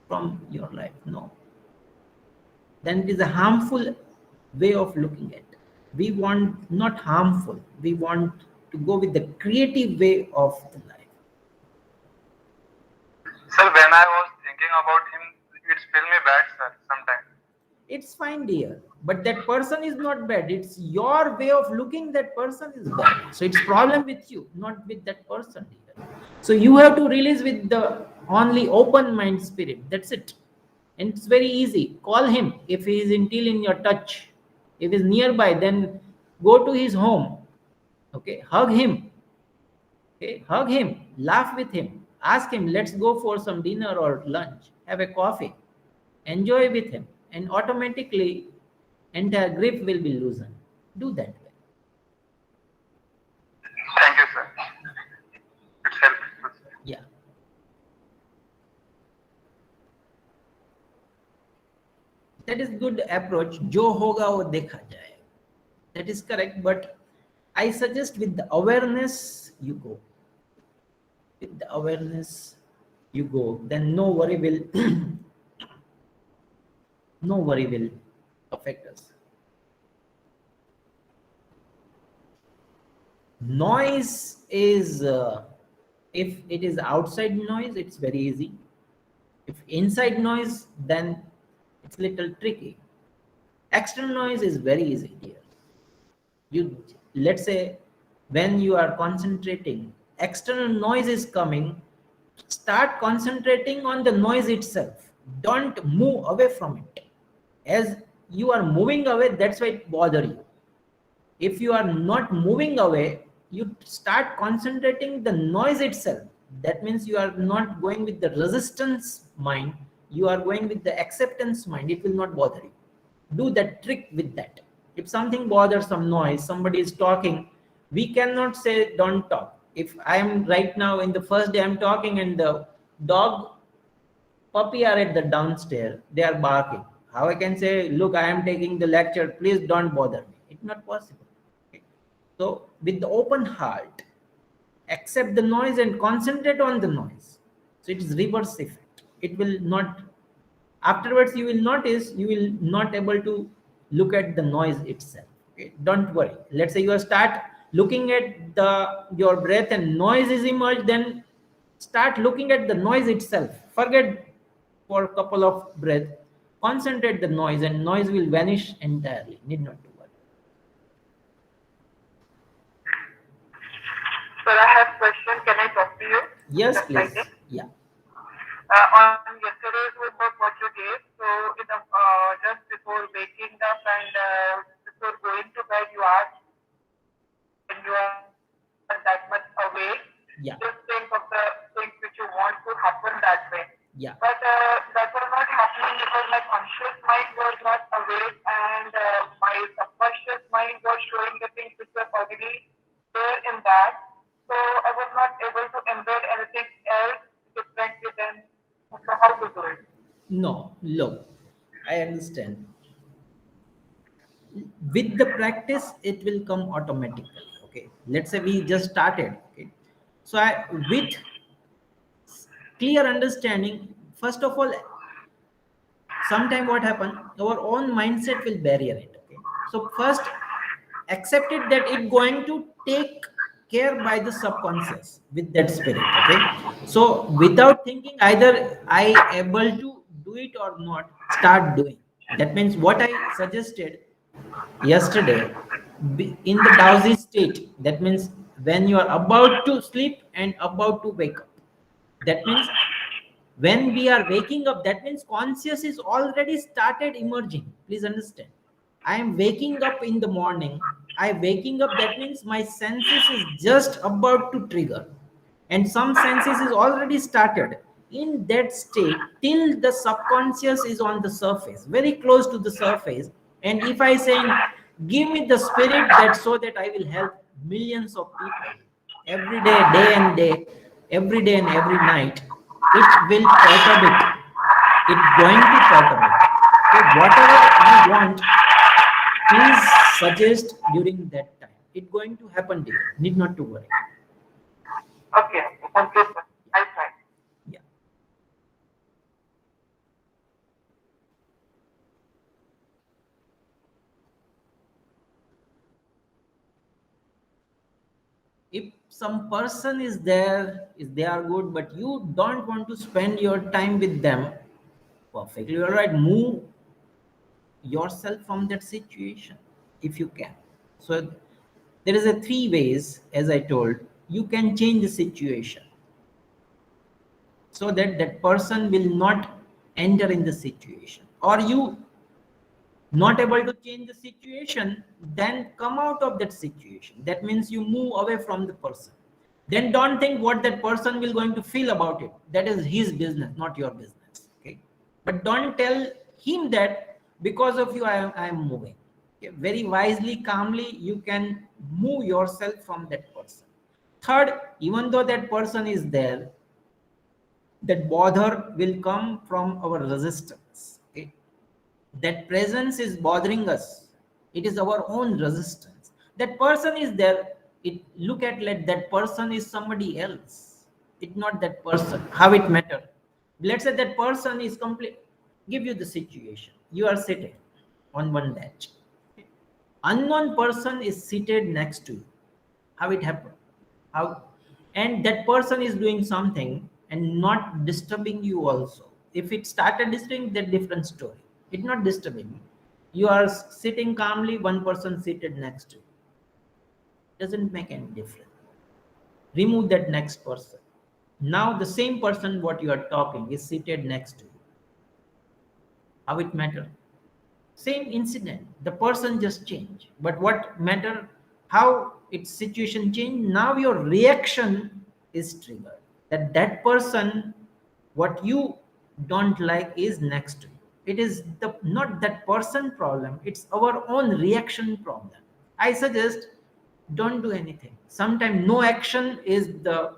from your life. No. Then it is a harmful way of looking at it. We want not harmful. We want to go with the creative way of the life. Sir, when I was thinking about him, it's feel me bad, sir, sometimes. It's fine, dear. But that person is not bad. It's your way of looking that person is bad. So it's problem with you, not with that person, dear. So you have to release with the only open mind spirit. That's it. And it's very easy. Call him if he is until in your touch. If he's nearby, then go to his home. Okay, hug him. Okay, hug him, laugh with him, ask him, let's go for some dinner or lunch, have a coffee, enjoy with him, and automatically entire grip will be loosened. Do that way. Thank you, sir. It's helpful, sir. Yeah. That is good approach. Jo hoga wo dekha jaye. That is correct, but I suggest with the awareness you go. With the awareness you go, then no worry will no worry will affect us. Noise is if it is outside noise, it's very easy. If inside noise, then it's little tricky. External noise is very easy here. You, let's say when you are concentrating, external noise is coming, start concentrating on the noise itself. Don't move away from it. As you are moving away, that's why it bother you. If you are not moving away, you start concentrating the noise itself. That means you are not going with the resistance mind, you are going with the acceptance mind. It will not bother you. Do that trick with that. If something bothers, some noise, somebody is talking, we cannot say don't talk. If I am right now in the first day I'm talking and the dog puppy are at the downstairs, they are barking. How I can say, look, I am taking the lecture, please don't bother me? It's not possible. Okay. So with the open heart, accept the noise and concentrate on the noise. So it is reverse effect. It will not, afterwards you will notice you will not able to look at the noise itself. Okay, don't worry. Let's say you start looking at the your breath and noise is emerged, then start looking at the noise itself. Forget for a couple of breath, concentrate the noise and noise will vanish entirely. Need not to worry. Sir, I have question. Can I talk to you? Yes, Just like please. this. Yeah. On yesterday's homework, what you gave, so just before waking up and before going to bed, you asked when you are that much awake, just Yeah. think of the things which you want to happen that way. Yeah. But that was not happening because my conscious mind was not awake and my subconscious mind was showing the things which were already there in that. So I was not able to embed anything else differently than so how to do it. No, look, I understand. With the practice, it will come automatically. Okay. Let's say we just started. Okay. So I, with clear understanding, first of all, sometime what happen, our own mindset will barrier it. Okay. So first, accept it that it going to take care by the subconscious with that spirit. Okay. So without thinking either I able to do it or not, start doing. That means what I suggested yesterday, in the drowsy state, that means when you are about to sleep and about to wake up, that means when we are waking up, that means conscious is already started emerging. Please understand, I am waking up in the morning. I waking up, that means my senses is just about to trigger, and some senses is already started in that state till the subconscious is on the surface, very close to the surface. And if I say, give me the spirit that so that I will help millions of people every day and day, every day and every night, it will perturb it. It's going to perturb it. Okay, whatever you want, please suggest during that time. It's going to happen, dear. Need not to worry. Okay, thank you, sir. I try. Yeah. If some person is there, is they are good, but you don't want to spend your time with them, perfectly all right. Move yourself from that situation if you can. So there is a three ways, as I told, you can change the situation so that that person will not enter in the situation, or you not able to change the situation, then come out of that situation. That means you move away from the person. Then don't think what that person will going to feel about it. That is his business, not your business. Okay. But don't tell him that because of you I am moving. Okay. Very wisely, calmly, you can move yourself from that person. Third, even though that person is there, that bother will come from our resistance. Okay. That presence is bothering us. It is our own resistance. That person is there. It look at let that person is somebody else. It's not that person. How it matter? Let's say that person is complete. Give you the situation. You are seated on one bench. Unknown person is seated next to you. How it happened? How? And that person is doing something and not disturbing you also. If it started disturbing, that different story. It's not disturbing you. You are sitting calmly, one person seated next to you. Doesn't make any difference. Remove that next person. Now the same person what you are talking is seated next to you. How it matter? Same incident, the person just changed, but what matter how its situation changed. Now your reaction is triggered, that that person what you don't like is next to you. It is the not that person problem, it's our own reaction problem. I suggest Don't do anything. Sometimes no action is the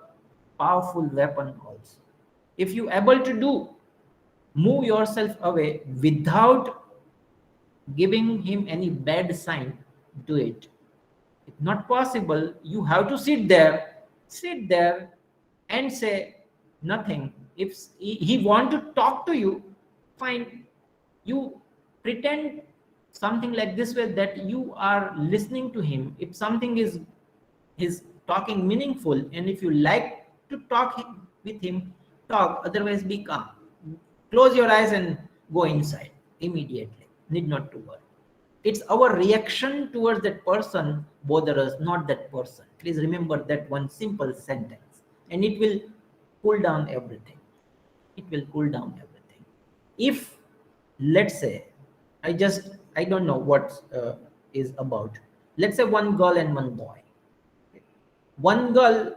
powerful weapon also. If you able to do, move yourself away without giving him any bad sign, do it. If not possible, you have to sit there and say nothing. If he want to talk to you, fine. You pretend something like this way that you are listening to him. If something is talking meaningful, and if you like to talk with him, talk. Otherwise, be calm. Close your eyes and go inside immediately. Need not to worry. It's our reaction towards that person bother us, not that person. Please remember that one simple sentence, and it will cool down everything. It will cool down everything. If, let's say, I don't know what is about. Let's say one girl and one boy. One girl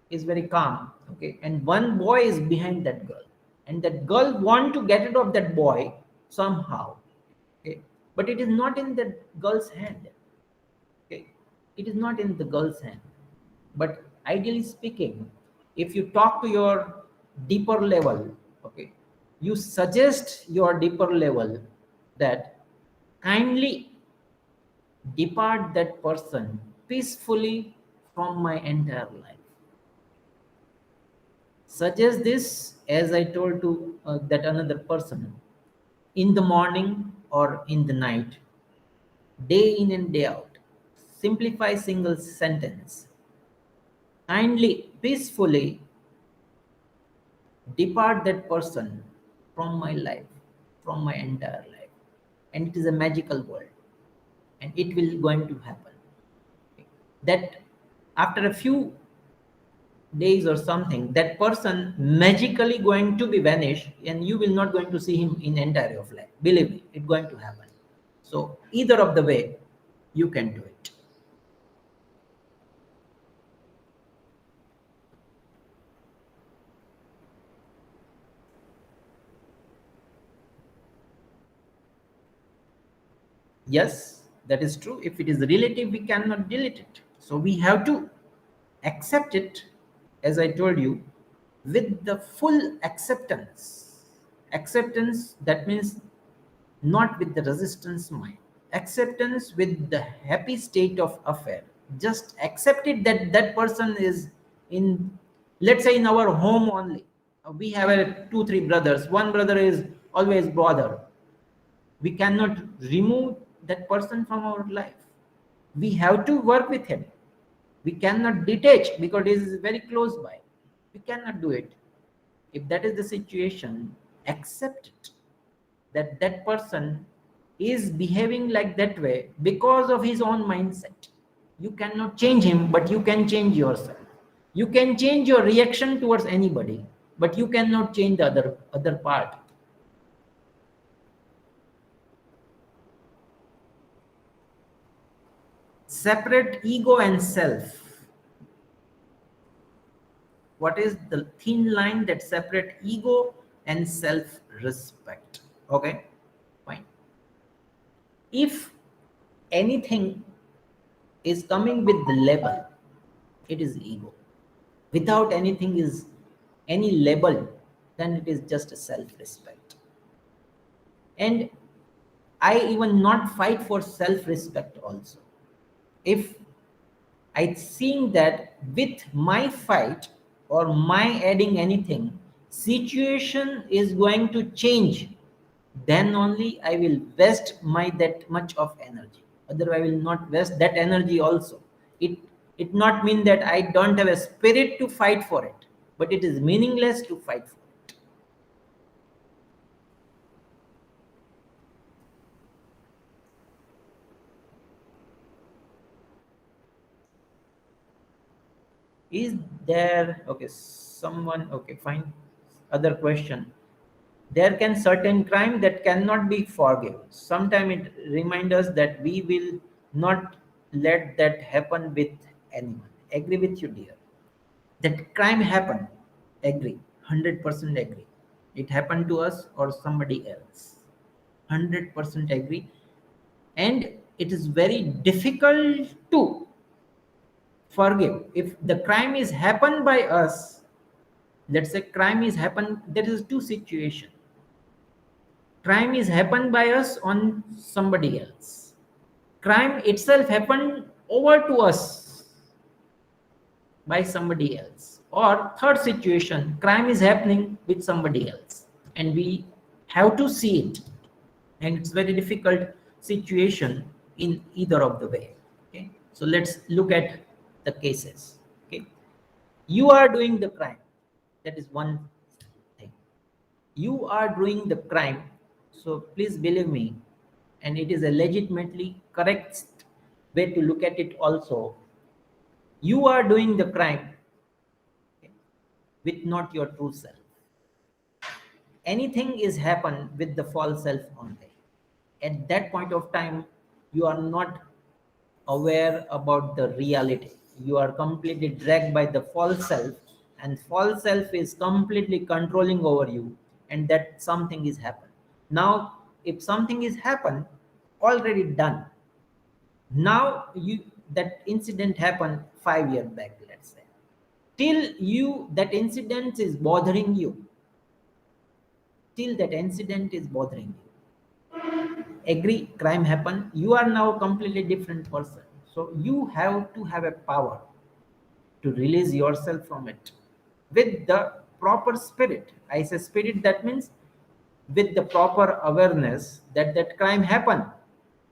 is very calm, okay, and one boy is behind that girl, and that girl want to get rid of that boy somehow, okay, but it is not in that girl's hand, okay, it is not in the girl's hand. But ideally speaking, if you talk to your deeper level, okay, you suggest your deeper level that kindly depart that person peacefully from my entire life. Suggest this, as I told to that another person, in the morning or in the night, day in and day out. Simplify single sentence. Kindly, peacefully depart that person from my life, from my entire life. And it is a magical world, and it will going to happen. That after a few days or something, that person magically going to be vanished, and you will not going to see him in entire of life. Believe me, it's going to happen. So either of the way, you can do it. Yes, that is true. If it is relative, we cannot delete it. So we have to accept it, as I told you, with the full acceptance. Acceptance, that means not with the resistance mind. Acceptance with the happy state of affair. Just accept it that that person is in, let's say, in our home only. We have two, three brothers. One brother is always bother. We cannot remove that person from our life. We have to work with him. We cannot detach because he is very close by. We cannot do it. If that is the situation, accept it, that that person is behaving like that way because of his own mindset. You cannot change him, but you can change yourself. You can change your reaction towards anybody, but you cannot change the other part. Separate ego and self. What is the thin line that separate ego and self respect? Okay, fine. If anything is coming with the label, it is ego. Without anything is any label, then it is just a self respect. And I even not fight for self respect also. If I seeing that with my fight or my adding anything, situation is going to change, then only I will waste my that much of energy. Otherwise, I will not waste that energy also. It it not mean that I don't have a spirit to fight for it, but it is meaningless to fight for it. Is there, okay, someone, okay, fine. Other question. There can certain crime that cannot be forgiven. Sometimes it reminds us that we will not let that happen with anyone. Agree with you, dear. That crime happened. Agree. 100% agree. It happened to us or somebody else. 100% agree. And it is very difficult to forgive. If the crime is happened by us, let's say crime is happened, there is two situation. Crime is happened by us on somebody else. Crime itself happened over to us by somebody else. Or third situation, crime is happening with somebody else and we have to see it, and it's very difficult situation in either of the way. Okay, so let's look at the cases. Okay, you are doing the crime, that is one thing. You are doing the crime, so please believe me, and it is a legitimately correct way to look at it also. You are doing the crime, okay, with not your true self. Anything is happen with the false self only. At that point of time, you are not aware about the reality. You are completely dragged by the false self, and false self is completely controlling over you, and that something is happened. Now, if something is happened, already done. Now you, that incident happened 5 years back, let's say. Till you, that incident is bothering you. Till that incident is bothering you. Agree, crime happened, you are now a completely different person, so you have to have a power to release yourself from it with the proper spirit. I say spirit, that means with the proper awareness that that crime happened,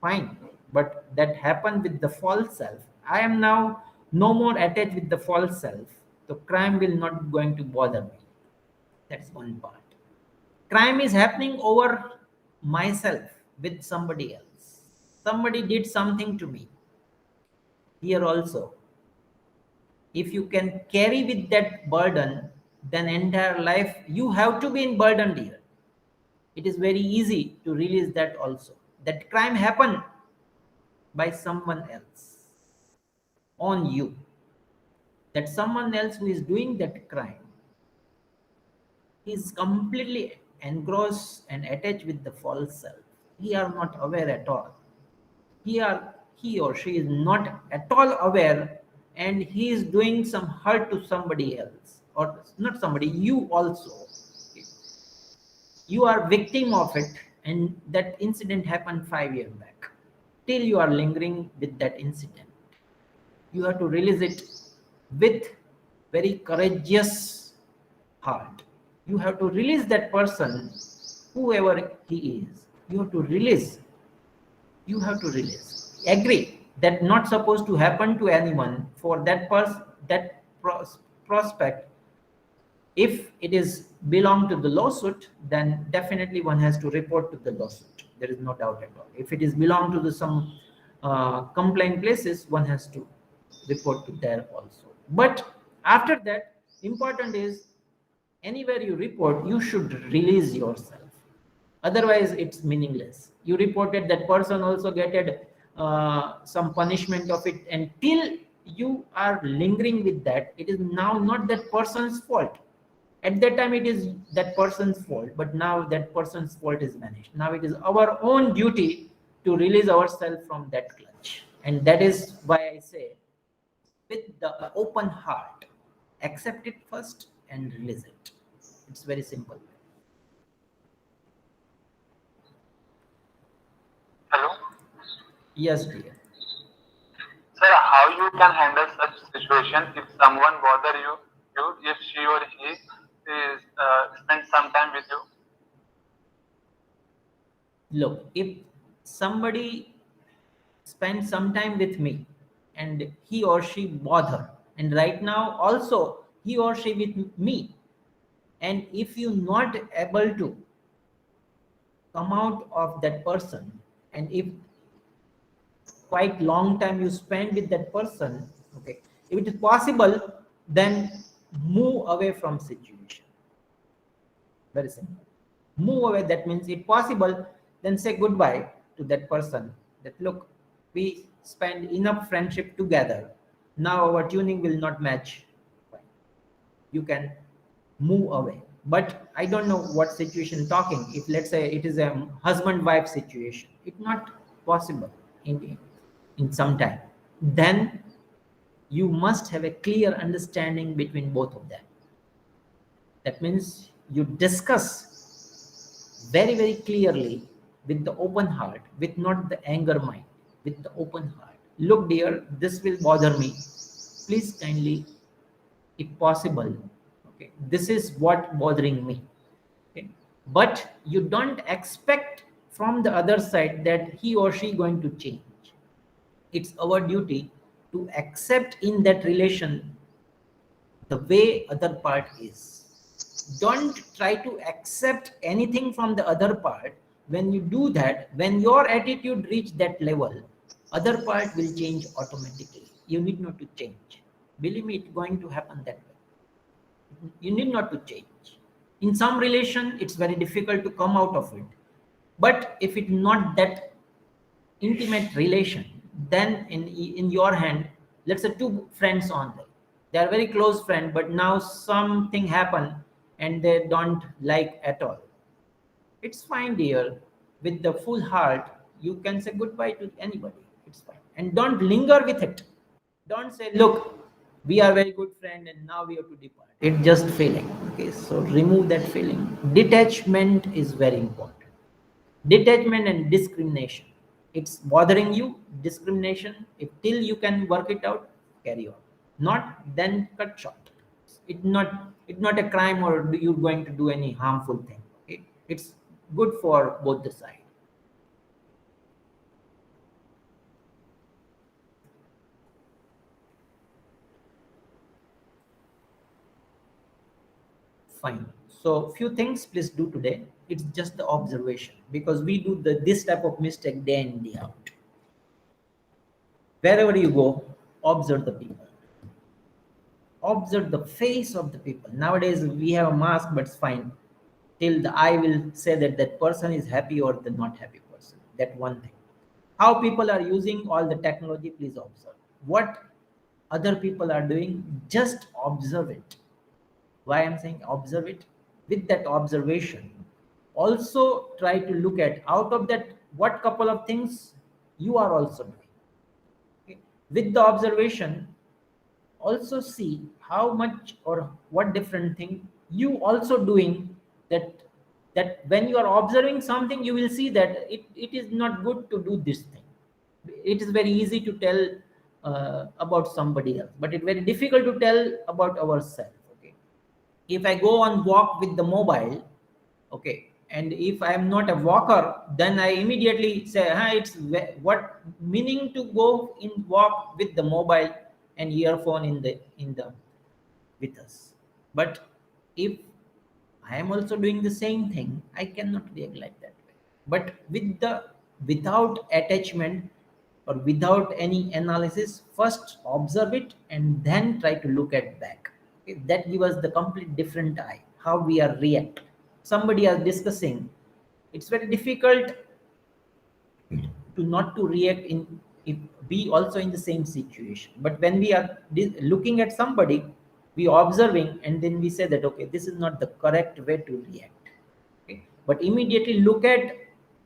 fine, but that happened with the false self. I am now no more attached with the false self, the crime will not going to bother me. That's one part. Crime is happening over myself with somebody else. Somebody did something to me. Here also, if you can carry with that burden, then entire life you have to be in burden here. It is very easy to release that also. That crime happened by someone else on you. That someone else who is doing that crime is completely engrossed and attached with the false self. He are not aware at all. He or she is not at all aware, and he is doing some hurt to somebody else, or not somebody, you also. You are victim of it, and that incident happened 5 years back. Till you are lingering with that incident, you have to release it with very courageous heart. You have to release that person, whoever he is. You have to release. You have to release. Agree that not supposed to happen to anyone. For that person, that prospect, if it is belong to the lawsuit, then definitely one has to report to the lawsuit. There is no doubt at all. If it is belong to the some complaint places, one has to report to there also. But after that, important is, anywhere you report, you should release yourself, otherwise it's meaningless. You reported, that person also getted some punishment of it, and till you are lingering with that, it is now not that person's fault. At that time it is that person's fault, but now that person's fault is vanished. Now it is our own duty to release ourselves from that clutch, and that is why I say, with the open heart, accept it first and release it. It's very simple. Hello. Yes, dear. Sir, how you can handle such situation if someone bother you if she or he is spend some time with you? Look, if somebody spends some time with me and he or she bother, and right now also he or she with me, and if you not able to come out of that person, and if quite long time you spend with that person, okay, if it is possible, then move away from situation. Very simple. Move away, that means if possible, then say goodbye to that person, that look, we spend enough friendship together, now our tuning will not match. Fine, you can move away. But I don't know what situation talking. If let's say it is a husband wife situation, it's not possible in some time, then You must have a clear understanding between both of them. That means you discuss very, very clearly with the open heart, with not the anger mind, with the open heart. Look, dear, this will bother me. Please kindly, if possible, okay, this is what bothering me. Okay. But you don't expect from the other side that he or she going to change. It's our duty to accept in that relation the way other part is. Don't try to accept anything from the other part. When you do that, when your attitude reach that level, other part will change automatically. You need not to change. Believe me, it's going to happen that way. You need not to change. In some relation it's very difficult to come out of it, but if it's not that intimate relation, then in your hand, let's say two friends only, they are very close friend, but now something happen and they don't like at all. It's fine, dear. With the full heart you can say goodbye to anybody. It's fine, and don't linger with it. Don't say, look, we are very good friend and now we have to depart. It's just feeling. Okay, so remove that feeling. Detachment is very important. Detachment and discrimination. It's bothering you, discrimination. If till you can work it out, carry on. Not, then cut short. It's not a crime or you're going to do any harmful thing. Okay? It's good for both the side. Fine. So few things please do today. It's just the observation, because we do this type of mistake day in day out. Wherever you go, observe the people. Observe the face of the people. Nowadays we have a mask, but it's fine. Till the eye will say that that person is happy or the not happy person. That one thing. How people are using all the technology, please observe. What other people are doing, just observe it. Why I'm saying observe it? With that observation, also try to look at out of that what couple of things you are also doing. Okay? With the observation, also see how much or what different thing you also doing, that when you are observing something you will see that it is not good to do this thing. It is very easy to tell about somebody else, but it's very difficult to tell about ourselves. Okay, if I go on walk with the mobile, okay, and if I am not a walker, then I immediately say, it's what meaning to go in walk with the mobile and earphone in the with us. But if I am also doing the same thing, I cannot react like that way. But without attachment or without any analysis, first observe it and then try to look at back. Okay, that gives us the complete different eye, how we are react. Somebody are discussing. It's very difficult to not to react in if we also in the same situation. But when we are looking at somebody, we observing and then we say that okay, this is not the correct way to react. Okay, but immediately look at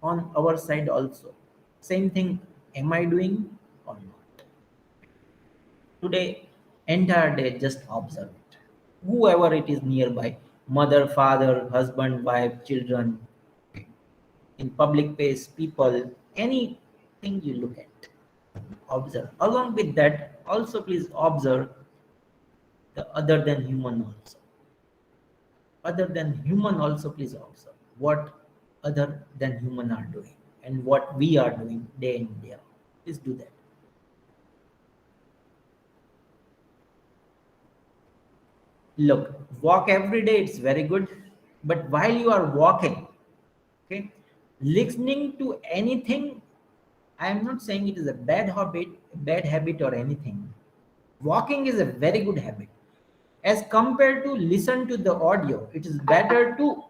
on our side also, same thing, am I doing or not? Today, entire day, just observe it. Whoever it is nearby, mother, father, husband, wife, children, in public place, people, anything you look at, observe. Along with that, also please observe the other than human also. Other than human also please observe what other than human are doing and what we are doing day in, day out. Please do that. Look, walk every day, it's very good. But while you are walking, okay, listening to anything, I am not saying it is a bad habit or anything. Walking is a very good habit. As compared to listen to the audio, it is better to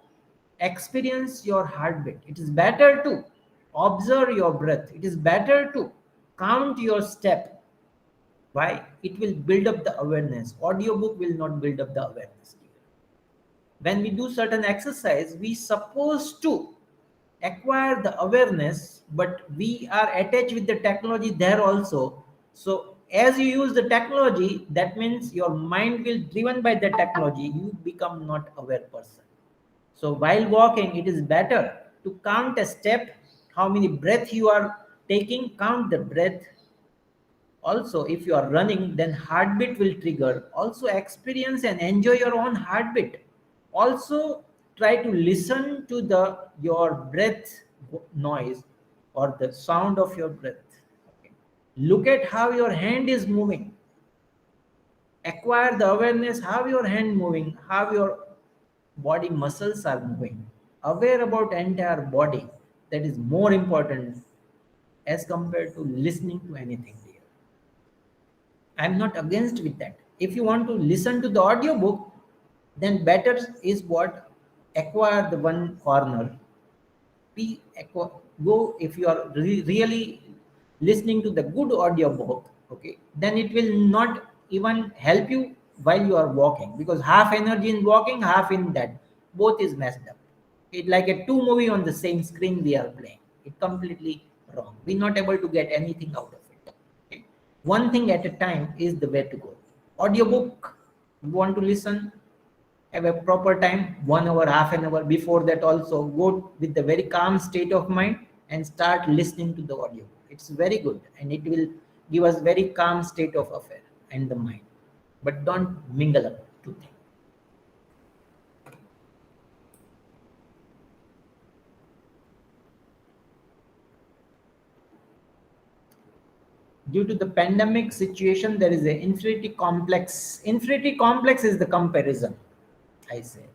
experience your heartbeat. It is better to observe your breath. It is better to count your step. Why? It will build up the awareness. Audiobook will not build up the awareness. When we do certain exercise, we supposed to acquire the awareness, but we are attached with the technology there also. So as you use the technology, that means your mind will driven by the technology, you become not aware person. So while walking, it is better to count a step, how many breath you are taking, count the breath. Also, if you are running, then heartbeat will trigger. Also, experience and enjoy your own heartbeat. Also, try to listen to the your breath noise or the sound of your breath. Okay. Look at how your hand is moving. Acquire the awareness how your hand moving, how your body muscles are moving. Aware about entire body. That is more important as compared to listening to anything here. I'm not against with that. If you want to listen to the audiobook, then better is what, acquire the one corner. Go if you are really listening to the good audiobook, okay, then it will not even help you while you are walking, because half energy in walking, half in that, both is messed up. It like a two movie on the same screen we are playing. It completely wrong. We're not able to get anything out of it. Okay? One thing at a time is the way to go. Audiobook, you want to listen, have a proper time, 1 hour, half an hour. Before that also, go with the very calm state of mind and start listening to the audio. It's very good and it will give us very calm state of affair and the mind. But don't mingle up two things. Due to the pandemic situation, there is a inferiority complex. Inferiority complex is the comparison, I say.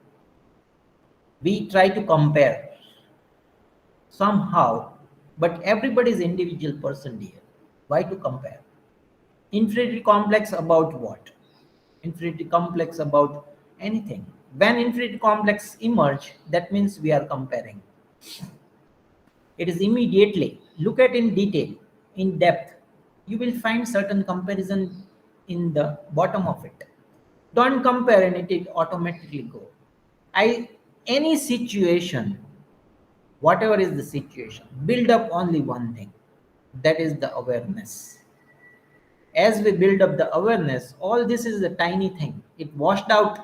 We try to compare somehow, but everybody is individual person here. Why to compare? Inferiority complex about what? Inferiority complex about anything. When inferiority complex emerge, that means we are comparing. It is immediately look at in detail, in depth. You will find certain comparison in the bottom of it. Don't compare and it will automatically go. I any situation, whatever is the situation, build up only one thing. That is the awareness. As we build up the awareness, all this is a tiny thing. It washed out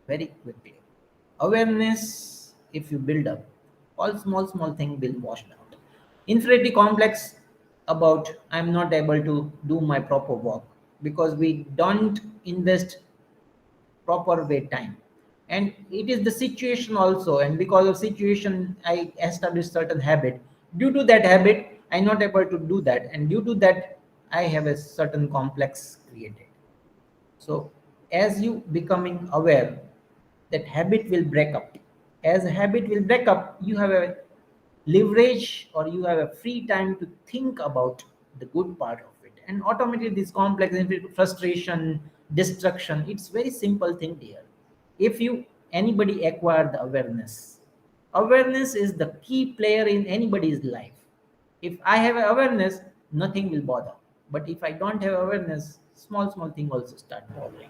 very quickly. Awareness, if you build up, all small thing will wash out. Inferiority complex about I'm not able to do my proper work because we don't invest proper way time. And it is the situation also, and because of situation I established certain habit. Due to that habit, I'm not able to do that, and due to that I have a certain complex created. So as you becoming aware, that habit will break up. As a habit will break up, you have a leverage or you have a free time to think about the good part of it. And automatically this complex frustration, destruction, it's very simple thing here. If you anybody acquire the awareness, awareness is the key player in anybody's life. If I have awareness, nothing will bother. But if I don't have awareness, small thing also start bothering.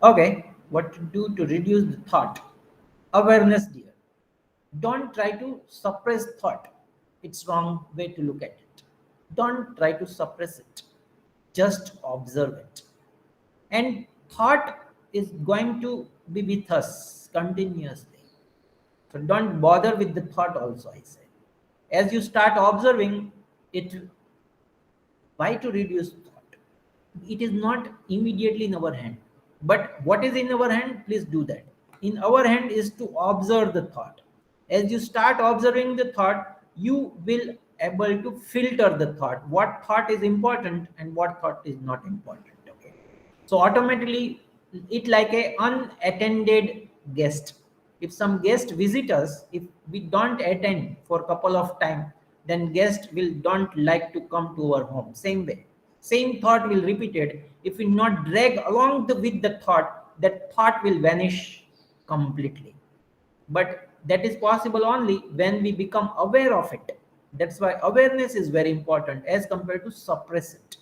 Okay, what to do to reduce the thought? Awareness, dear. Don't try to suppress thought. It's wrong way to look at it. Don't try to suppress it. Just observe it. And thought is going to be with us continuously. So don't bother with the thought also, I say. As you start observing it, why to reduce thought? It is not immediately in our hand. But what is in our hand? Please do that. In our hand is to observe the thought. As you start observing the thought, you will able to filter the thought. What thought is important and what thought is not important. Okay. So automatically it like a unattended guest. If some guest visit us, if we don't attend for a couple of time, then guest will don't like to come to our home. Same way, same thought will repeat it. If we not drag along with the thought, that thought will vanish completely. But that is possible only when we become aware of it. That's why awareness is very important as compared to suppress it.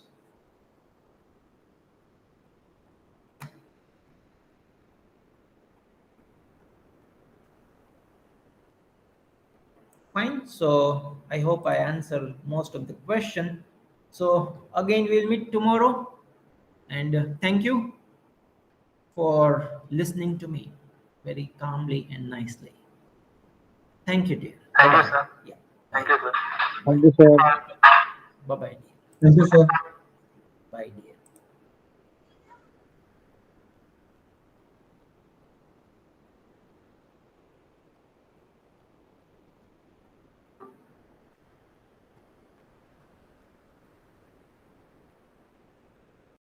Fine. So I hope I answered most of the question. So again, we'll meet tomorrow. And thank you for listening to me very calmly and nicely. Thank you, dear. Thank you, Bye-bye. sir. Yeah. Bye. Thank you, sir. Thank you, sir. Bye-bye, dear. Thank you, sir. Bye, dear.